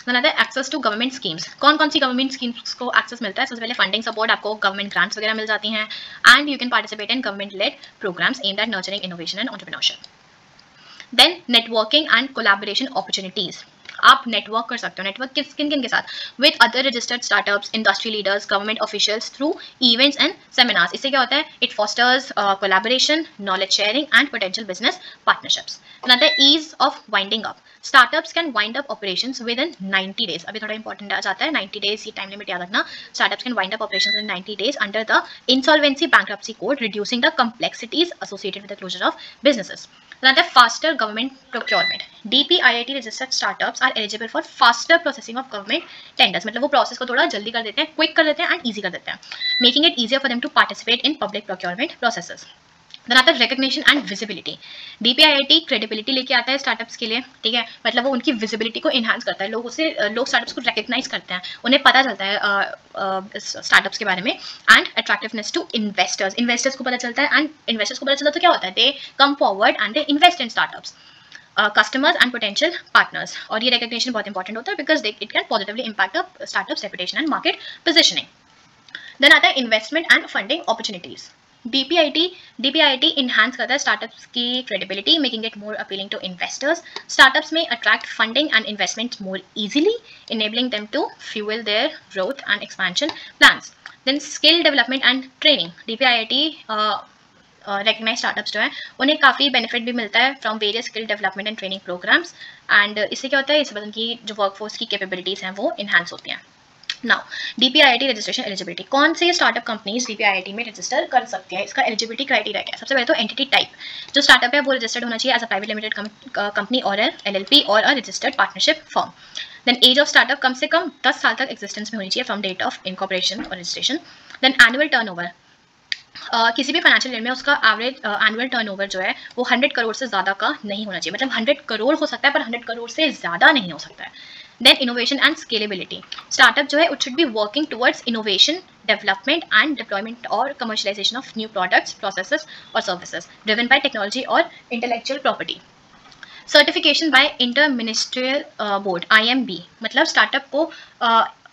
Access to government schemes. कौन कौन सी गवर्नमेंट स्कीम्स को एक्सेस मिलता है, सबसे पहले फंडिंग सपोर्ट, आपको गवर्नमेंट ग्रांट्स वगैरह मिल जाती हैं and you can participate in government led programmes aimed at nurturing innovation and entrepreneurship. Then networking and collaboration opportunities, आप नेटवर्क कर सकते हो। नेटवर्क किन किन के साथ, with other registered startups, industry leaders, government officials through events and seminars. इससे क्या होता है, it fosters collaboration, knowledge sharing and potential business partnerships. Another ease of winding up. Startups can wind up operations within 90 days. अभी थोड़ा important आ जाता है 90 days, ये time limit याद रखना। Startups can wind up operations in 90 days under the insolvency bankruptcy code, reducing the complexities associated with the closure of businesses. Another faster government procurement. DPIIT registered startups are eligible for faster processing of government tenders. मतलब वो process को थोड़ा जल्दी कर देते हैं, quick कर देते हैं एंड ईजी कर देते हैं, making it easier for them to participate in public procurement processes. Then आता है recognition and visibility. DPIIT credibility लेके आता है स्टार्टअप्स के लिए, ठीक है, मतलब वो उनकी विजिबिलिटी को इन्हांस करता है, लोग स्टार्टअप्स को रिकग्नाइज करते हैं, उन्हें पता चलता है स्टार्टअप्स के बारे में। एंड अट्रैक्टिवनेस टू इन्वेस्टर्स को पता चलता है, एंड इन्वेस्टर्स को पता चलता है तो क्या होता है, they come forward and they invest in startups, customers and potential partners. और ये रिकग्निशन बहुत इंपॉर्टेंट होता है because it can positively impact the startup's reputation and market positioning. Then आता है investment and funding opportunities. DPIIT enhance करता है startups की credibility, making it more appealing to investors. Startups में attract funding and investment more easily, enabling them to fuel their growth and expansion plans. Then skill development and training. DPIIT recognise startups जो है उन्हें काफ़ी benefit भी मिलता है from various skill development and training programmes. And इससे क्या होता है, इससे उनकी जो वर्कफोर्स की कैपेबिलिटीज़ हैं वो इन्हांस होती हैं। नाउ DPIIT रजिस्ट्रेशन एलिजिबिलिटी, कौन से स्टार्टअप कंपनीज DPIIT में रजिस्टर कर सकती है, इसका एलिजिबिलिटी क्राइटेरिया क्या है। सबसे पहले तो एंटिटी टाइप, जो स्टार्टअप है वो रजिस्टर्ड होना चाहिए as a private limited company और LLP और a registered partnership firm. Then age of startup कम से कम 10 साल तक एग्जिस्टेंस में होनी चाहिए फ्रॉम डेट ऑफ इनकॉर्पोरेशन और रजिस्ट्रेशन। देन एनुअल टर्नओवर, किसी भी फाइनेंशियल ईयर में उसका एवरेज एनुअल टर्नओवर जो है वो 100 करोड़ से ज़्यादा का नहीं होना चाहिए, मतलब 100 करोड़ हो सकता है पर 100 करोड़ से ज़्यादा नहीं हो सकता है। Then innovation and scalability, startup जो है it should be working towards innovation, development and deployment और commercialisation of new products, processes और सर्विसेज ड्रिवन बाय टेक्नोलॉजी और intellectual property. Certification by inter ministerial board IMB, मतलब startup को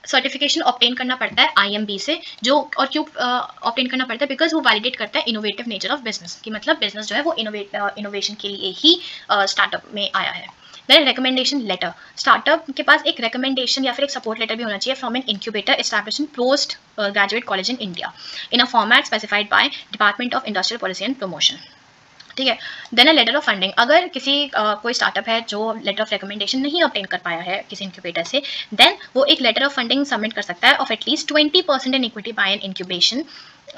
certification obtain करना पड़ता है IMB से, जो और क्यों ऑब्टेन करना पड़ता है, बिकॉज वो वैलिडेट करता है इनोवेटिव नेचर ऑफ बिजनेस, कि मतलब बिजनेस जो है वो इनोवेशन के लिए ही स्टार्टअप में आया है। देन रिकमेंडेशन लेटर, स्टार्टअप के पास एक रिकमेंडेशन या फिर एक सपोर्ट लेटर भी होना चाहिए from an incubator established in post graduate college in India in a format specified by department of industrial policy and promotion. ठीक है। Then a letter of funding, अगर किसी कोई स्टार्टअप है जो लेटर ऑफ रिकमेंडेशन नहीं ऑब्टेन कर पाया है किसी इंक्यूबेटर से, देन वो एक लेटर ऑफ फंडिंग सबमिट कर सकता है of at least 20% in equity by an incubation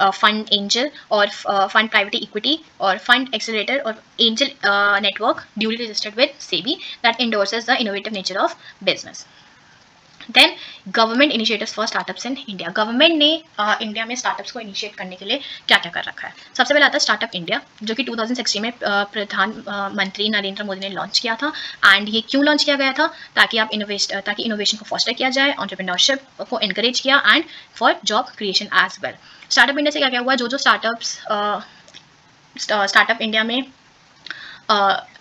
fund angel और फंड प्राइवेट इक्विटी और फंड एक्सेलरेटर और angel network duly registered with SEBI that endorses the innovative nature of business. Then government initiatives for startups in India, government ने India में startups को initiate करने के लिए क्या क्या कर रखा है। सबसे पहले आता है स्टार्टअप इंडिया, जो कि 2016 में प्रधानमंत्री नरेंद्र मोदी ने लॉन्च किया था। एंड ये क्यों लॉन्च किया गया था, ताकि इनोवेशन को फॉस्टर किया जाए, एंटरप्रेन्योरशिप को एनकरेज किया and for job creation as well. Startup India से क्या क्या हुआ, जो स्टार्टअप इंडिया में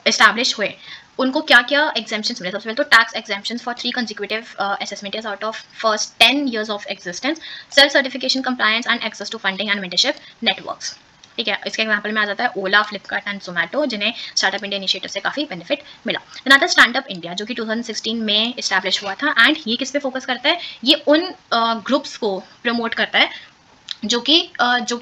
एस्टैब्लिश हुए उनको क्या क्या एग्जेम्पशंस मिले। सबसे पहले तो tax exemptions for 3 consecutive assessment years out of first 10 years of existence, self certification compliance and access to funding and mentorship networks. ठीक है, इसके एग्जांपल में आ जाता है ओला, फ्लिपकार्ट एंड जोमेटो, जिन्हें स्टार्टअप इंडिया इनिशिएटिव से काफ़ी बेनिफिट मिला। देन आता है स्टैंडअप इंडिया, जो कि 2016 में इस्टेब्लिश हुआ था। एंड ये किस पे फोकस करता है, ये उन ग्रुप्स को प्रमोट करता है जो कि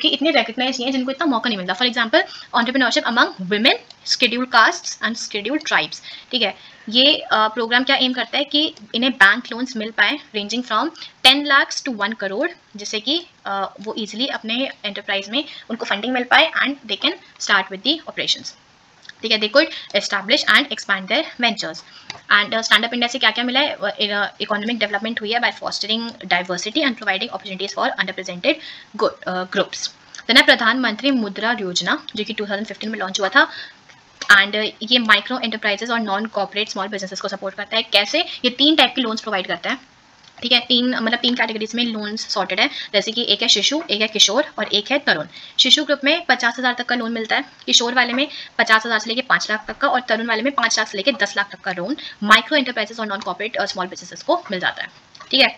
इतने रिकग्नाइज नहीं है, जिनको इतना मौका नहीं मिलता। For example entrepreneurship among women, scheduled castes and scheduled tribes. ठीक है, ये प्रोग्राम क्या एम करता है कि इन्हें बैंक लोन्स मिल पाए ranging from 10 lakh to 1 crore, जिससे कि वो इजीली अपने एंटरप्राइज में उनको फंडिंग मिल पाए and they can start with the operations. ठीक है, they could establish and expand their ventures. And stand up India से क्या क्या मिला है, इकोनॉमिक डेवलपमेंट हुई है by fostering diversity and providing opportunities for under presented groups. Then है प्रधानमंत्री मुद्रा योजना, जो कि 2015 में लॉन्च हुआ था। एंड ये माइक्रो एंटरप्राइजेस और नॉन कॉर्पोरेट स्मॉल बिजनेसेस को सपोर्ट करता है। कैसे, ये 3 टाइप के लोन्स प्रोवाइड करता है। ठीक है, 3 कैटेगरीज में लोन्स सॉर्टेड है, जैसे कि एक है शिशु, एक है किशोर और एक है तरुण। शिशु ग्रुप में 50,000 तक का लोन मिलता है, किशोर वाले में 50,000 से लेकर 5 लाख तक का, और तरुण वाले में 5 लाख से लेकर 10 लाख तक का लोन माइक्रो एंटरप्राइजेस और नॉन कॉर्पोरेट और स्मॉल बिजनेसेस को मिल जाता है। ठीक है,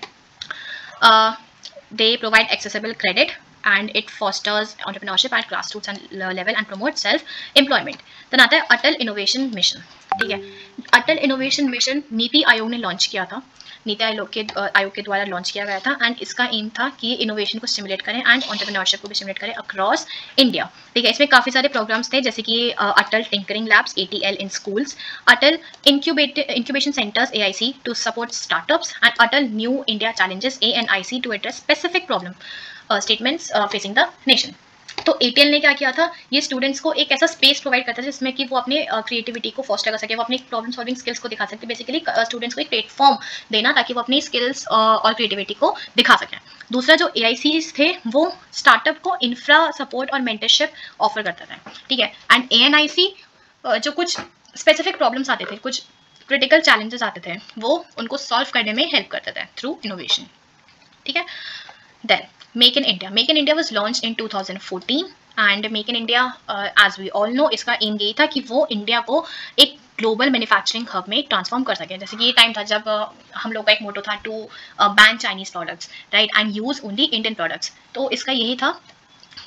they provide accessible credit and it fosters entrepreneurship at grassroots and level and promotes self-employment. then आता है अटल इनोवेशन मिशन। ठीक है, अटल इनोवेशन मिशन नीति आयोग ने लॉन्च किया था, नीति आयोग के द्वारा लॉन्च किया गया था। एंड इसका एम था कि इनोवेशन को स्टिमुलेट करें एंड एंटरप्रेन्योरशिप को भी स्टिमुलेट करें अक्रॉस इंडिया। ठीक है, इसमें काफ़ी सारे प्रोग्राम्स थे, जैसे कि Atal tinkering labs ATL in schools, Atal incubation centres AIC to support startups, and Atal new India challenges ANIC to address specific problem statements facing the nation. तो ATL ने क्या किया था, ये स्टूडेंट्स को एक ऐसा स्पेस प्रोवाइड करता है जिसमें कि वो अपने क्रिएटिविटी को फॉस्टर कर सके, वो अपनी प्रॉब्लम सॉल्विंग स्किल्स को दिखा सकते। बेसिकली स्टूडेंट्स को एक प्लेटफॉर्म देना ताकि वो अपनी स्किल्स और क्रिएटिविटी को दिखा सकें। दूसरा जो AICs थे वो स्टार्टअप को इंफ्रा सपोर्ट और मेंटरशिप ऑफर करता था। ठीक है, एंड ANIC जो कुछ स्पेसिफिक प्रॉब्लम्स आते थे, कुछ क्रिटिकल चैलेंजेस आते थे, वो उनको सॉल्व करने में हेल्प करता था थ्रू इनोवेशन। ठीक है, then Make in India. Make in India was launched in 2014 and Make in India, as we all know, इसका एम यही था कि वो इंडिया को एक ग्लोबल मैन्युफैक्चरिंग हब में ट्रांसफॉर्म कर सके। जैसे कि ये टाइम था जब हम लोग का एक मोटो था to ban Chinese products, right, and use only Indian products. तो इसका यही था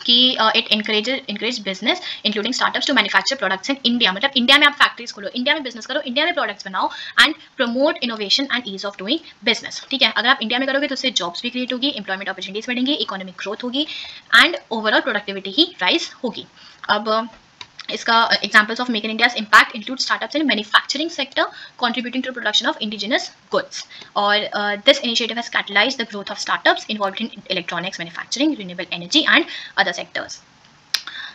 कि it encourage business including startups to manufacture products in India. मतलब इंडिया में आप फैक्ट्रीज खोलो, इंडिया में बिजनेस करो, इंडिया में प्रोडक्ट्स बनाओ and promote innovation and ease of doing business. ठीक है, अगर आप इंडिया में करोगे तो उससे जॉब्स भी क्रिएट होगी, एम्प्लॉयमेंट अपॉर्चुनिटीज बढ़ेंगी, इकोनॉमिक ग्रोथ होगी and overall productivity he rise होगी। अब इसका examples of Make in India's impact include startups in manufacturing sector contributing to production of indigenous goods. Or this initiative has catalyzed the growth of startups involved in electronics manufacturing, renewable energy, and other sectors.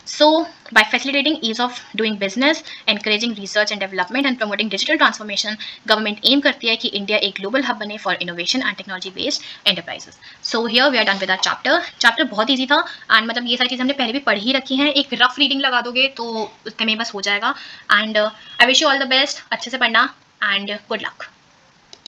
So by facilitating ease of doing business, encouraging research and development and promoting digital transformation, government aim करती है कि India एक global hub बने for innovation and technology based enterprises. So here we are done with our chapter बहुत easy था and मतलब ये सारी चीज़ें हमने पहले भी पढ़ ही रखी हैं. एक रफ रीडिंग लगा दोगे तो उतने में बस हो जाएगा. And I wish you all the best. अच्छे से पढ़ना एंड गुड लक.